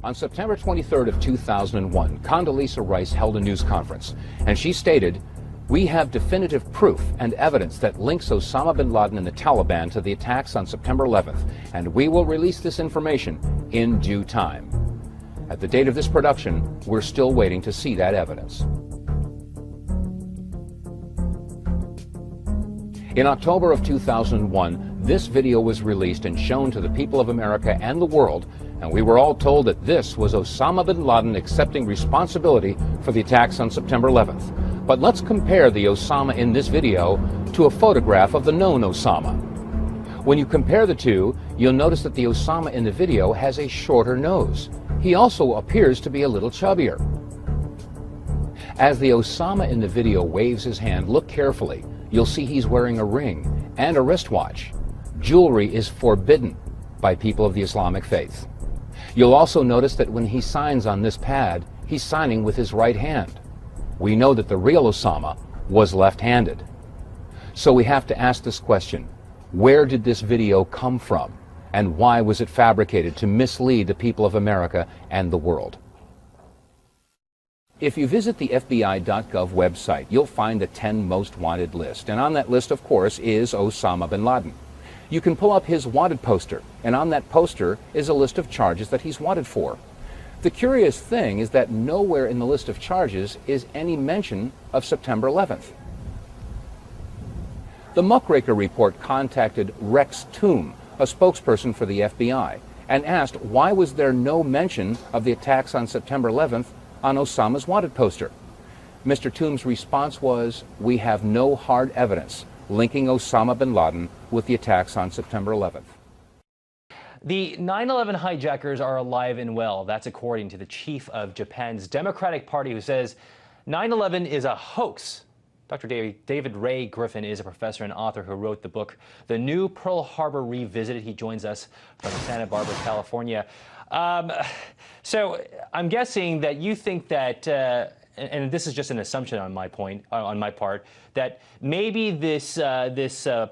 On September 23rd of 2001, Condoleezza Rice held a news conference, and she stated, "We have definitive proof and evidence that links Osama bin Laden and the Taliban to the attacks on September 11th, and we will release this information in due time." At the date of this production, we're still waiting to see that evidence. In October of 2001, this video was released and shown to the people of America and the world, and we were all told that this was Osama bin Laden accepting responsibility for the attacks on September 11th. But let's compare the Osama in this video to a photograph of the known Osama. When you compare the two, you'll notice that the Osama in the video has a shorter nose. He also appears to be a little chubbier. As the Osama in the video waves his hand, look carefully. You'll see he's wearing a ring and a wristwatch. Jewelry is forbidden by people of the Islamic faith. You'll also notice that when he signs on this pad, he's signing with his right hand. We know that the real Osama was left-handed. So we have to ask this question: where did this video come from? And why was it fabricated to mislead the people of America and the world? If you visit the FBI.gov website, you'll find the 10 most wanted list. And on that list, of course, is Osama bin Laden. You can pull up his wanted poster, and on that poster is a list of charges that he's wanted for. The curious thing is that nowhere in the list of charges is any mention of September 11th. The Muckraker report contacted Rex Toome, a spokesperson for the FBI, and asked why was there no mention of the attacks on September 11th on Osama's wanted poster. Mr. Toome's response was, "We have no hard evidence linking Osama bin Laden with the attacks on September 11th. The 9/11 hijackers are alive and well. That's according to the chief of Japan's Democratic Party, who says 9/11 is a hoax. Dr. David Ray Griffin is a professor and author who wrote the book, The New Pearl Harbor Revisited. He joins us from Santa Barbara, California. So I'm guessing that you think that, and this is just an assumption on my part, that maybe this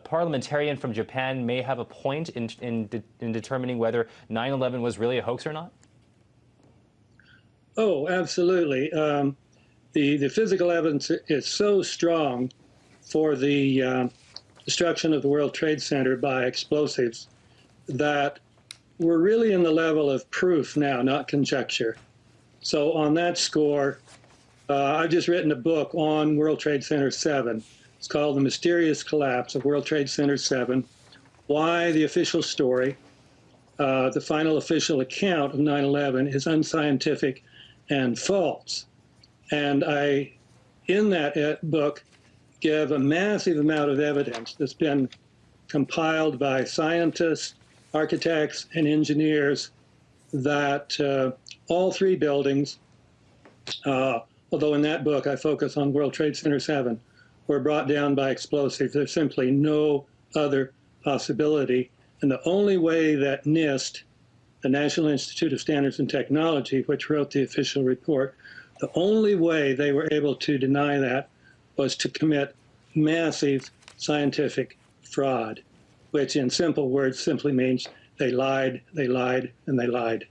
parliamentarian from Japan may have a point in determining whether 9/11 was really a hoax or not? Oh, absolutely. The physical evidence is so strong for the destruction of the World Trade Center by explosives that we're really in the level of proof now, not conjecture. So on that score, I've just written a book on World Trade Center 7. It's called The Mysterious Collapse of World Trade Center 7, Why the Official Story, the final official account of 9/11 is unscientific and false. And I, in that book, give a massive amount of evidence that's been compiled by scientists, architects, and engineers that all three buildings, although in that book I focus on World Trade Center 7, were brought down by explosives. There's simply no other possibility. And the only way that NIST, the National Institute of Standards and Technology, which wrote the official report, the only way they were able to deny that was to commit massive scientific fraud, which in simple words simply means they lied, and they lied.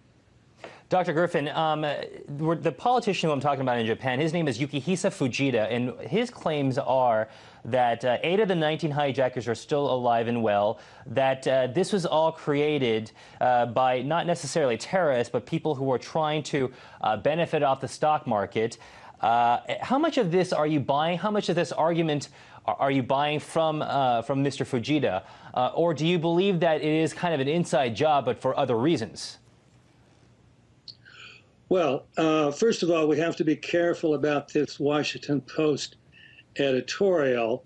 Dr. Griffin, the politician who I'm talking about in Japan, his name is Yukihisa Fujita, and his claims are that 8 of the 19 hijackers are still alive and well, that this was all created by not necessarily terrorists, but people who were trying to benefit off the stock market. How much of this are you buying? How much of this argument are you buying from Mr. Fujita? Or do you believe that it is kind of an inside job, but for other reasons? Well, first of all, we have to be careful about this Washington Post editorial.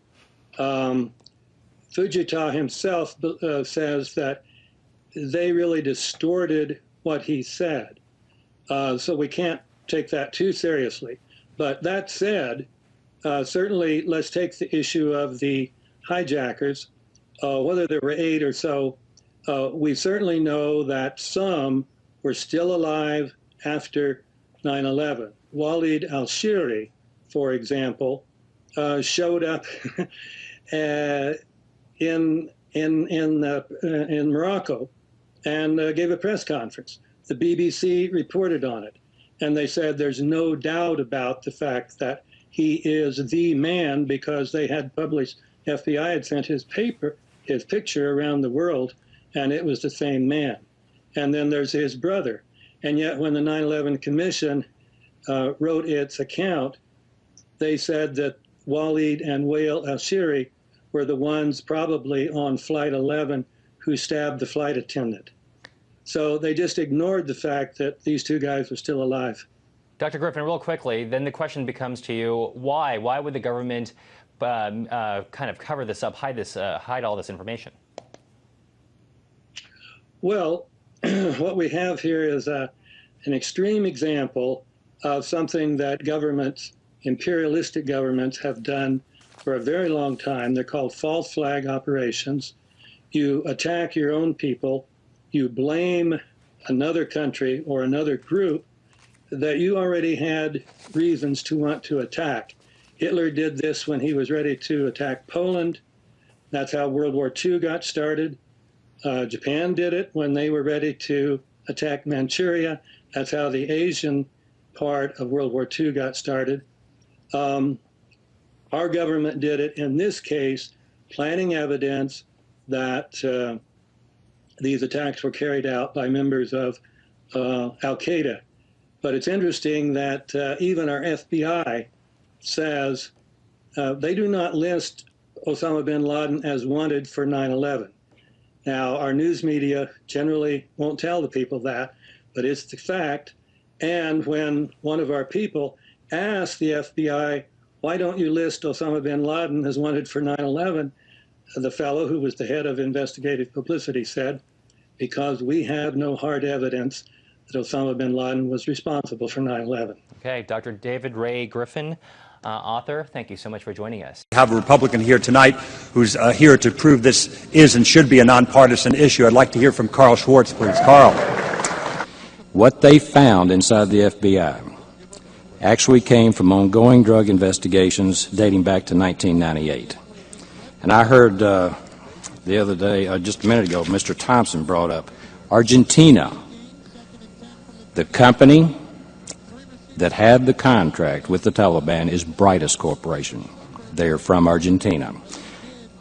Fujita himself says that they really distorted what he said. So we can't take that too seriously. But that said, certainly let's take the issue of the hijackers, whether there were 8 or so. We certainly know that some were still alive after 9/11. Walid al-Shiri, for example, showed up in Morocco and gave a press conference. The BBC reported on it, and they said there's no doubt about the fact that he is the man because they had published, FBI had sent his picture around the world, and it was the same man. And then there's his brother. And yet when the 9/11 Commission wrote its account, they said that Walid and Wael al-Shiri were the ones probably on Flight 11 who stabbed the flight attendant. So they just ignored the fact that these two guys were still alive. Dr. Griffin, real quickly, then the question becomes to you, why? Why would the government kind of cover this up, hide all this information? Well, what we have here is an extreme example of something that governments, imperialistic governments, have done for a very long time. They're called false flag operations. You attack your own people, you blame another country or another group that you already had reasons to want to attack. Hitler did this when he was ready to attack Poland. That's how World War II got started. Japan did it when they were ready to attack Manchuria. That's how the Asian part of World War II got started. Our government did it in this case, planting evidence that these attacks were carried out by members of Al-Qaeda. But it's interesting that even our FBI says they do not list Osama bin Laden as wanted for 9/11. Now, our news media generally won't tell the people that, but it's the fact. And when one of our people asked the FBI, why don't you list Osama bin Laden as wanted for 9/11, the fellow who was the head of investigative publicity said, because we have no hard evidence that Osama bin Laden was responsible for 9/11. Okay, Dr. David Ray Griffin, author, thank you so much for joining us. I have a Republican here tonight who's here to prove this is and should be a nonpartisan issue. I'd like to hear from Carl Schwartz, please. Carl. What they found inside the FBI actually came from ongoing drug investigations dating back to 1998. And I heard the other day, just a minute ago, Mr. Thompson brought up Argentina. The company that had the contract with the Taliban is Brightest Corporation. They are from Argentina.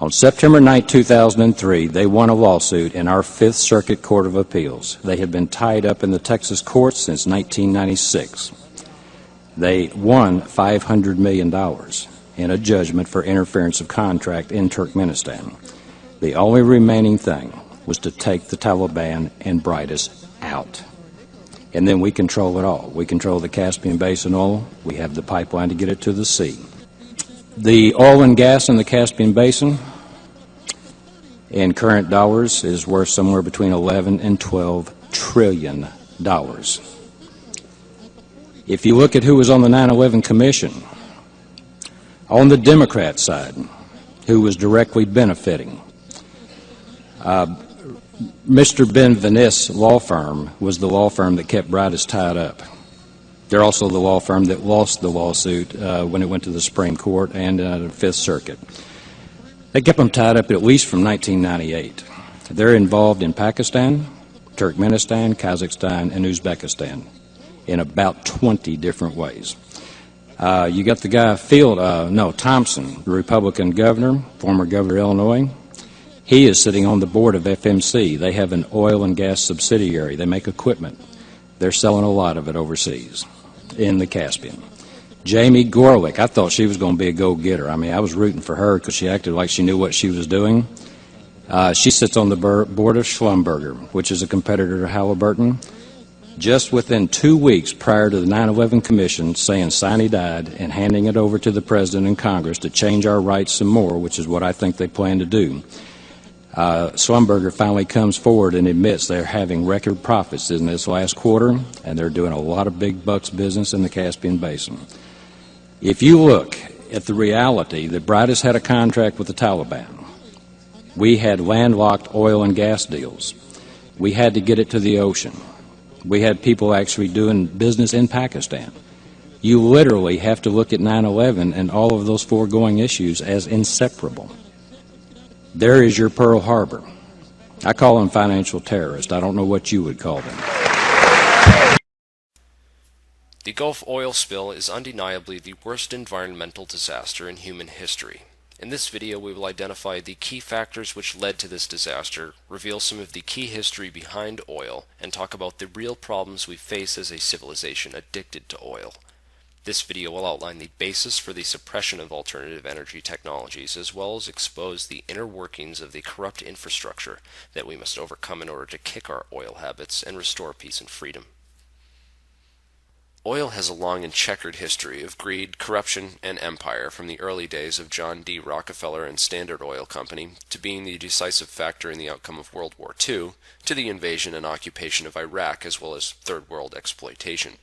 On September 9, 2003, they won a lawsuit in our Fifth Circuit Court of Appeals. They had been tied up in the Texas courts since 1996. They won $500 million in a judgment for interference of contract in Turkmenistan. The only remaining thing was to take the Taliban and Brightest out. And then we control it all. We control the Caspian Basin oil. We have the pipeline to get it to the sea. The oil and gas in the Caspian Basin, in current dollars, is worth somewhere between $11 and $12 trillion. If you look at who was on the 9/11 Commission, on the Democrat side, who was directly benefiting, Mr. Ben Venice law firm was the law firm that kept Brightest tied up. They're also the law firm that lost the lawsuit when it went to the Supreme Court and the Fifth Circuit. They kept them tied up at least from 1998. They're involved in Pakistan, Turkmenistan, Kazakhstan, and Uzbekistan in about 20 different ways. You got the guy Thompson, the Republican governor, former governor of Illinois. He is sitting on the board of FMC. They have an oil and gas subsidiary. They make equipment. They're selling a lot of it overseas in the Caspian. Jamie Gorelick, I thought she was going to be a go-getter. I mean, I was rooting for her because she acted like she knew what she was doing. She sits on the board of Schlumberger, which is a competitor to Halliburton. Just within 2 weeks prior to the 9/11 Commission saying Sinai died and handing it over to the President and Congress to change our rights some more, which is what I think they plan to do, Schlumberger finally comes forward and admits they're having record profits in this last quarter, and they're doing a lot of big bucks business in the Caspian Basin. If you look at the reality that Brightest had a contract with the Taliban, we had landlocked oil and gas deals. We had to get it to the ocean. We had people actually doing business in Pakistan. You literally have to look at 9/11 and all of those foregoing issues as inseparable. There is your Pearl Harbor. I call them financial terrorists. I don't know what you would call them. The Gulf oil spill is undeniably the worst environmental disaster in human history. In this video, we will identify the key factors which led to this disaster, reveal some of the key history behind oil, and talk about the real problems we face as a civilization addicted to oil. This video will outline the basis for the suppression of alternative energy technologies, as well as expose the inner workings of the corrupt infrastructure that we must overcome in order to kick our oil habits and restore peace and freedom. Oil has a long and checkered history of greed, corruption, and empire, from the early days of John D. Rockefeller and Standard Oil Company to being the decisive factor in the outcome of World War II, to the invasion and occupation of Iraq, as well as Third World exploitation.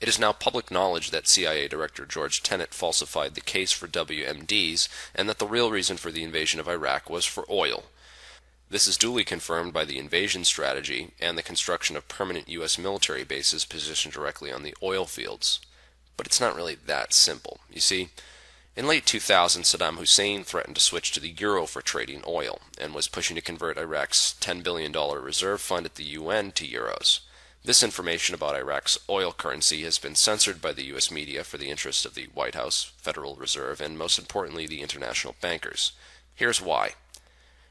It is now public knowledge that CIA Director George Tenet falsified the case for WMDs, and that the real reason for the invasion of Iraq was for oil. This is duly confirmed by the invasion strategy and the construction of permanent U.S. military bases positioned directly on the oil fields. But it's not really that simple. You see, in late 2000, Saddam Hussein threatened to switch to the euro for trading oil, and was pushing to convert Iraq's $10 billion reserve fund at the UN to euros. This information about Iraq's oil currency has been censored by the U.S. media for the interest of the White House, Federal Reserve, and most importantly, the international bankers. Here's why.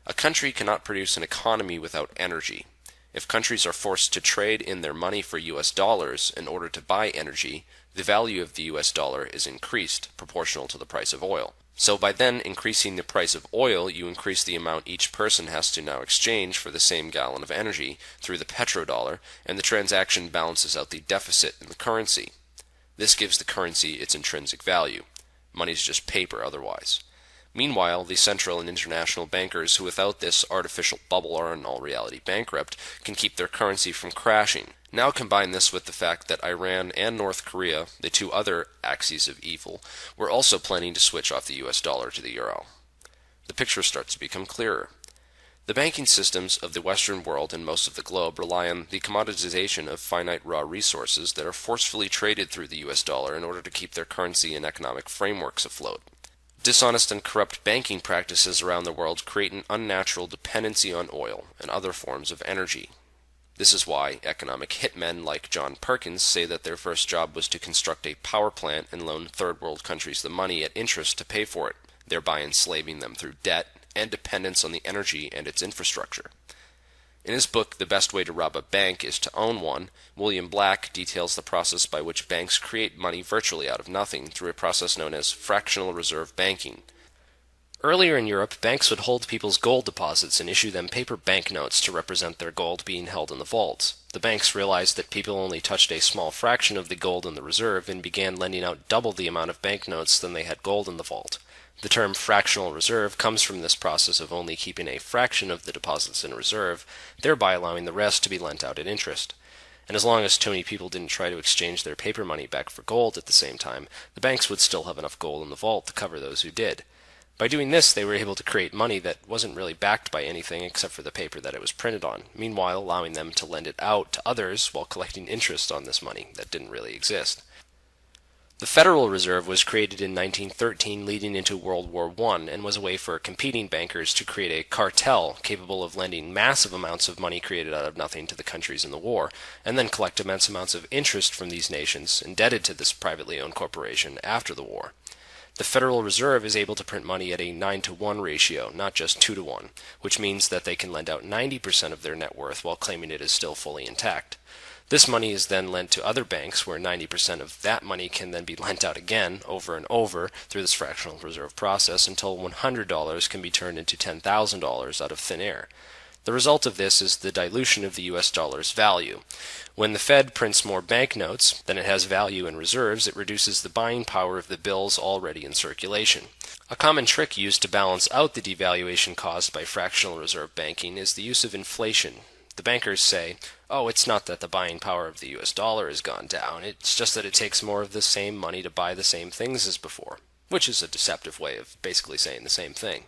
A country cannot produce an economy without energy. If countries are forced to trade in their money for U.S. dollars in order to buy energy, the value of the U.S. dollar is increased proportional to the price of oil. So by then increasing the price of oil, you increase the amount each person has to now exchange for the same gallon of energy through the petrodollar, and the transaction balances out the deficit in the currency. This gives the currency its intrinsic value. Money's just paper otherwise. Meanwhile, the central and international bankers who without this artificial bubble are in all reality bankrupt can keep their currency from crashing. Now combine this with the fact that Iran and North Korea, the two other axes of evil, were also planning to switch off the US dollar to the euro. The picture starts to become clearer. The banking systems of the Western world and most of the globe rely on the commoditization of finite raw resources that are forcefully traded through the US dollar in order to keep their currency and economic frameworks afloat. Dishonest and corrupt banking practices around the world create an unnatural dependency on oil and other forms of energy. This is why economic hitmen like John Perkins say that their first job was to construct a power plant and loan third world countries the money at interest to pay for it, thereby enslaving them through debt and dependence on the energy and its infrastructure. In his book, The Best Way to Rob a Bank is to Own One, William Black details the process by which banks create money virtually out of nothing through a process known as fractional reserve banking. Earlier in Europe, banks would hold people's gold deposits and issue them paper banknotes to represent their gold being held in the vaults. The banks realized that people only touched a small fraction of the gold in the reserve and began lending out double the amount of banknotes than they had gold in the vault. The term fractional reserve comes from this process of only keeping a fraction of the deposits in reserve, thereby allowing the rest to be lent out at interest. And as long as too many people didn't try to exchange their paper money back for gold at the same time, the banks would still have enough gold in the vault to cover those who did. By doing this, they were able to create money that wasn't really backed by anything except for the paper that it was printed on, meanwhile allowing them to lend it out to others while collecting interest on this money that didn't really exist. The Federal Reserve was created in 1913 leading into World War I and was a way for competing bankers to create a cartel capable of lending massive amounts of money created out of nothing to the countries in the war, and then collect immense amounts of interest from these nations indebted to this privately owned corporation after the war. The Federal Reserve is able to print money at a 9-to-1 ratio, not just 2-to-1, which means that they can lend out 90% of their net worth while claiming it is still fully intact. This money is then lent to other banks where 90% of that money can then be lent out again over and over through this fractional reserve process until $100 can be turned into $10,000 out of thin air. The result of this is the dilution of the US dollar's value. When the Fed prints more banknotes than it has value in reserves, it reduces the buying power of the bills already in circulation. A common trick used to balance out the devaluation caused by fractional reserve banking is the use of inflation. The bankers say, oh, it's not that the buying power of the US dollar has gone down, it's just that it takes more of the same money to buy the same things as before, which is a deceptive way of basically saying the same thing.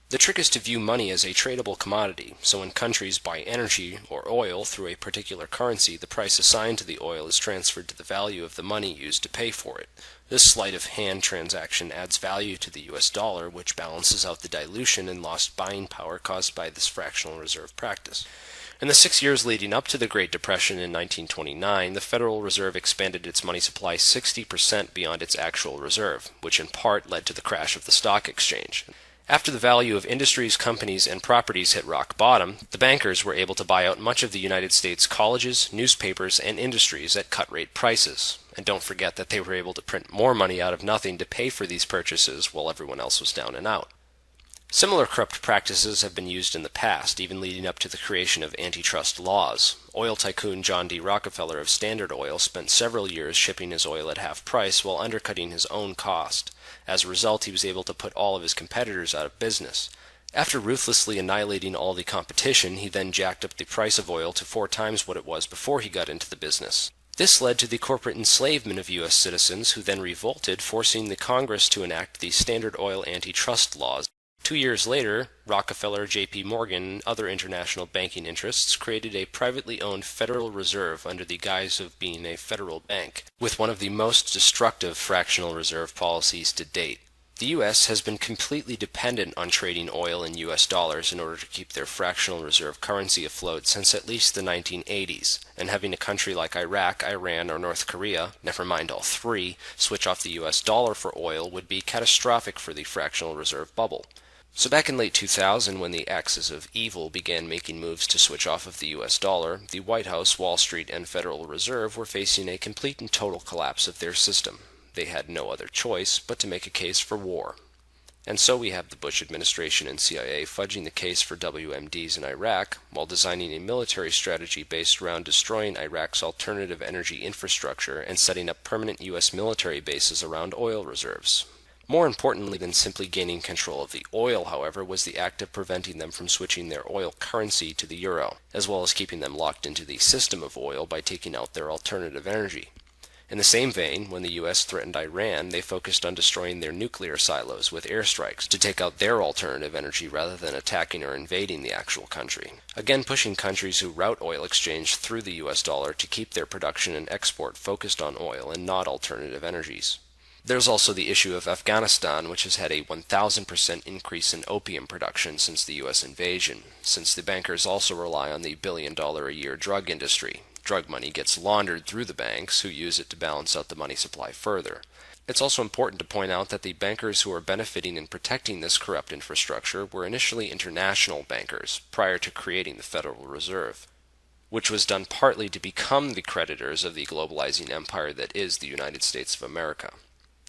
The trick is to view money as a tradable commodity, so when countries buy energy or oil through a particular currency, the price assigned to the oil is transferred to the value of the money used to pay for it. This sleight-of-hand transaction adds value to the US dollar, which balances out the dilution and lost buying power caused by this fractional reserve practice. In the 6 years leading up to the Great Depression in 1929, the Federal Reserve expanded its money supply 60% beyond its actual reserve, which in part led to the crash of the stock exchange. After the value of industries, companies, and properties hit rock bottom, the bankers were able to buy out much of the United States colleges, newspapers, and industries at cut-rate prices. And don't forget that they were able to print more money out of nothing to pay for these purchases while everyone else was down and out. Similar corrupt practices have been used in the past, even leading up to the creation of antitrust laws. Oil tycoon John D. Rockefeller of Standard Oil spent several years shipping his oil at half price while undercutting his own cost. As a result, he was able to put all of his competitors out of business. After ruthlessly annihilating all the competition, he then jacked up the price of oil to 4 times what it was before he got into the business. This led to the corporate enslavement of U.S. citizens, who then revolted, forcing the Congress to enact the Standard Oil antitrust laws. 2 years later, Rockefeller, J.P. Morgan, and other international banking interests created a privately owned Federal Reserve under the guise of being a federal bank, with one of the most destructive fractional reserve policies to date. The U.S. has been completely dependent on trading oil in U.S. dollars in order to keep their fractional reserve currency afloat since at least the 1980s, and having a country like Iraq, Iran, or North Korea, never mind all three, switch off the U.S. dollar for oil would be catastrophic for the fractional reserve bubble. So back in late 2000, when the axis of evil began making moves to switch off of the US dollar, the White House, Wall Street, and Federal Reserve were facing a complete and total collapse of their system. They had no other choice but to make a case for war. And so we have the Bush administration and CIA fudging the case for WMDs in Iraq while designing a military strategy based around destroying Iraq's alternative energy infrastructure and setting up permanent U.S. military bases around oil reserves. More importantly than simply gaining control of the oil, however, was the act of preventing them from switching their oil currency to the euro, as well as keeping them locked into the system of oil by taking out their alternative energy. In the same vein, when the U.S. threatened Iran, they focused on destroying their nuclear silos with airstrikes to take out their alternative energy rather than attacking or invading the actual country. Again, pushing countries who route oil exchange through the U.S. dollar to keep their production and export focused on oil and not alternative energies. There's also the issue of Afghanistan, which has had a 1,000% increase in opium production since the U.S. invasion, since the bankers also rely on the billion-dollar-a-year drug industry. Drug money gets laundered through the banks, who use it to balance out the money supply further. It's also important to point out that the bankers who are benefiting and protecting this corrupt infrastructure were initially international bankers, prior to creating the Federal Reserve, which was done partly to become the creditors of the globalizing empire that is the United States of America.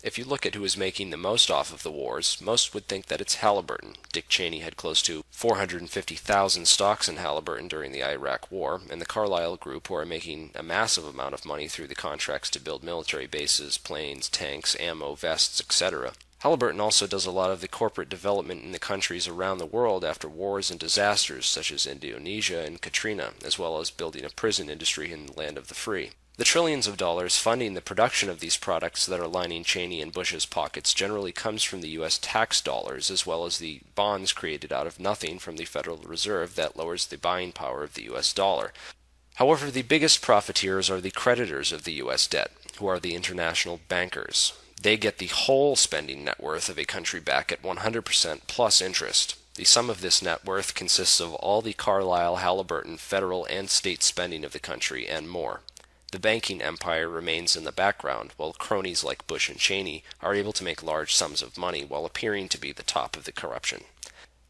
If you look at who is making the most off of the wars, most would think that it's Halliburton. Dick Cheney had close to 450,000 stocks in Halliburton during the Iraq War, and the Carlyle Group, who are making a massive amount of money through the contracts to build military bases, planes, tanks, ammo, vests, etc. Halliburton also does a lot of the corporate development in the countries around the world after wars and disasters such as Indonesia and Katrina, as well as building a prison industry in the land of the free. The trillions of dollars funding the production of these products that are lining Cheney and Bush's pockets generally comes from the U.S. tax dollars, as well as the bonds created out of nothing from the Federal Reserve that lowers the buying power of the U.S. dollar. However, the biggest profiteers are the creditors of the U.S. debt, who are the international bankers. They get the whole spending net worth of a country back at 100% plus interest. The sum of this net worth consists of all the Carlyle, Halliburton, federal, and state spending of the country, and more. The banking empire remains in the background, while cronies like Bush and Cheney are able to make large sums of money while appearing to be the top of the corruption.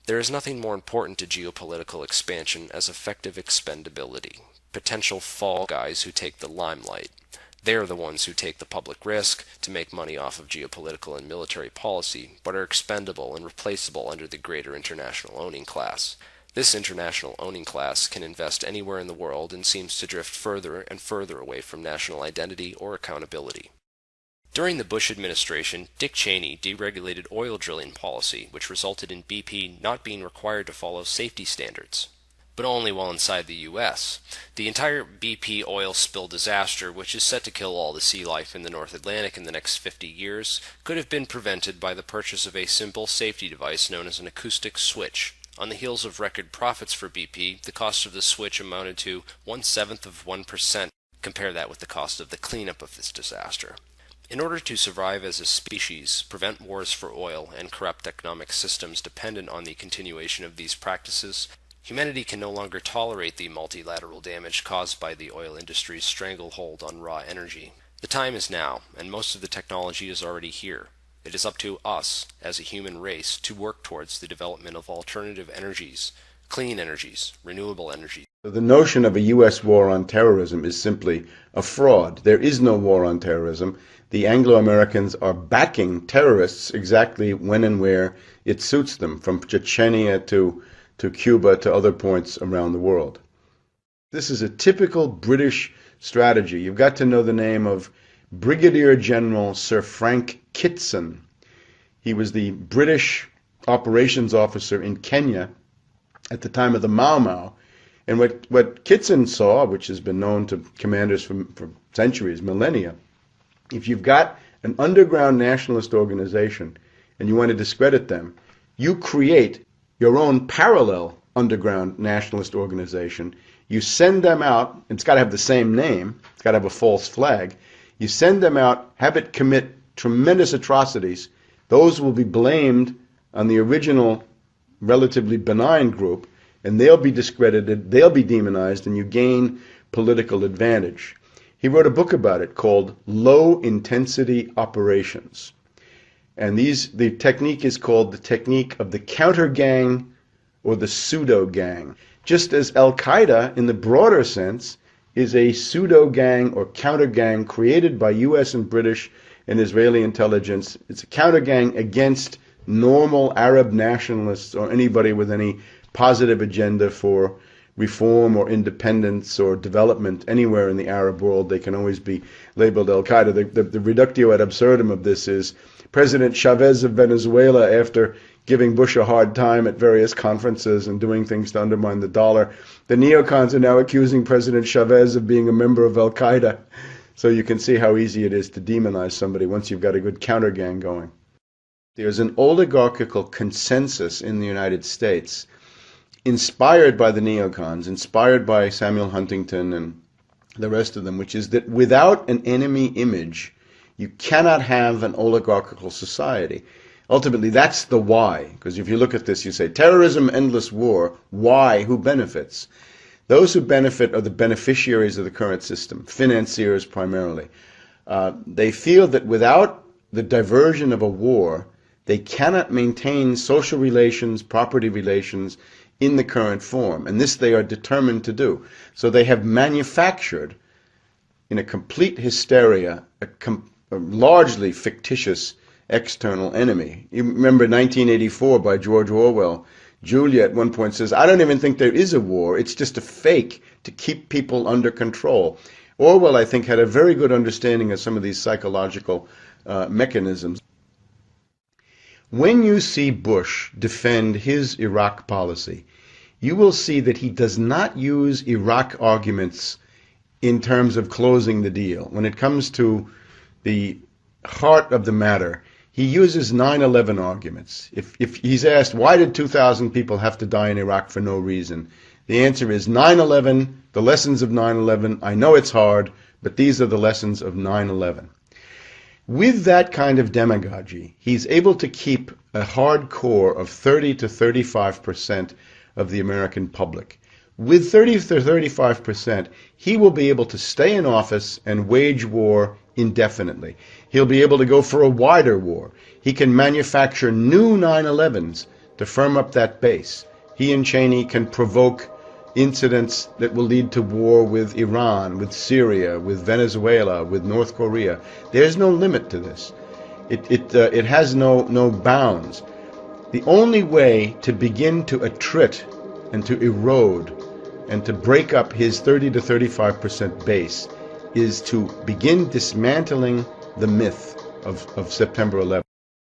There is nothing more important to geopolitical expansion as effective expendability. Potential fall guys who take the limelight. They're the ones who take the public risk to make money off of geopolitical and military policy, but are expendable and replaceable under the greater international owning class. This international owning class can invest anywhere in the world and seems to drift further and further away from national identity or accountability. During the Bush administration, Dick Cheney deregulated oil drilling policy, which resulted in BP not being required to follow safety standards, but only while inside the U.S. The entire BP oil spill disaster, which is set to kill all the sea life in the North Atlantic in the next 50 years, could have been prevented by the purchase of a simple safety device known as an acoustic switch. On the heels of record profits for BP, the cost of the switch amounted to 1/7%. Compare that with the cost of the cleanup of this disaster. In order to survive as a species, prevent wars for oil, and corrupt economic systems dependent on the continuation of these practices, humanity can no longer tolerate the multilateral damage caused by the oil industry's stranglehold on raw energy. The time is now, and most of the technology is already here. It is up to us, as a human race, to work towards the development of alternative energies, clean energies, renewable energies. The notion of a U.S. war on terrorism is simply a fraud. There is no war on terrorism. The Anglo-Americans are backing terrorists exactly when and where it suits them, from Chechnya to Cuba to other points around the world. This is a typical British strategy. You've got to know the name of Brigadier General Sir Frank Kitson. He was the British operations officer in Kenya at the time of the Mau Mau. And what Kitson saw, which has been known to commanders for centuries, millennia, if you've got an underground nationalist organization and you want to discredit them, you create your own parallel underground nationalist organization. You send them out, it's got to have the same name, it's got to have a false flag. You send them out, have it commit tremendous atrocities. Those will be blamed on the original relatively benign group, and they'll be discredited, they'll be demonized, and you gain political advantage. He wrote a book about it called Low Intensity Operations. And the technique is called the technique of the counter gang or the pseudo gang. Just as Al-Qaeda, in the broader sense, is a pseudo gang or counter gang created by U.S. and British and Israeli intelligence. It's a counter gang against normal Arab nationalists or anybody with any positive agenda for reform or independence or development anywhere in the Arab world, they can always be labeled al-Qaeda. The reductio ad absurdum of this is President Chavez of Venezuela, after giving Bush a hard time at various conferences and doing things to undermine the dollar, the neocons are now accusing President Chavez of being a member of al-Qaeda. So you can see how easy it is to demonize somebody once you've got a good counter gang going. There's an oligarchical consensus in the United States, inspired by the neocons, inspired by Samuel Huntington and the rest of them, which is that without an enemy image, you cannot have an oligarchical society. Ultimately, that's the why, because if you look at this, you say, terrorism, endless war, why, who benefits? Those who benefit are the beneficiaries of the current system, financiers primarily. They feel that without the diversion of a war, they cannot maintain social relations, property relations in the current form, and this they are determined to do. So they have manufactured, in a complete hysteria, a largely fictitious external enemy. You remember 1984 by George Orwell. Julia at one point says, I don't even think there is a war, it's just a fake to keep people under control. Orwell, I think, had a very good understanding of some of these psychological mechanisms. When you see Bush defend his Iraq policy, you will see that he does not use Iraq arguments in terms of closing the deal. When it comes to the heart of the matter, he uses 9/11 arguments. If he's asked, why did 2,000 people have to die in Iraq for no reason? The answer is 9/11, the lessons of 9/11. I know it's hard, but these are the lessons of 9/11. With that kind of demagogy, he's able to keep a hard core of 30 to 35% of the American public. With 30 to 35%, he will be able to stay in office and wage war indefinitely. He'll be able to go for a wider war. He can manufacture new 9/11s to firm up that base. He and Cheney can provoke incidents that will lead to war with Iran, with Syria, with Venezuela, with North Korea. There's no limit to this. It has no bounds. The only way to begin to attrit and to erode and to break up his 30 to 35% base is to begin dismantling the myth of September 11th.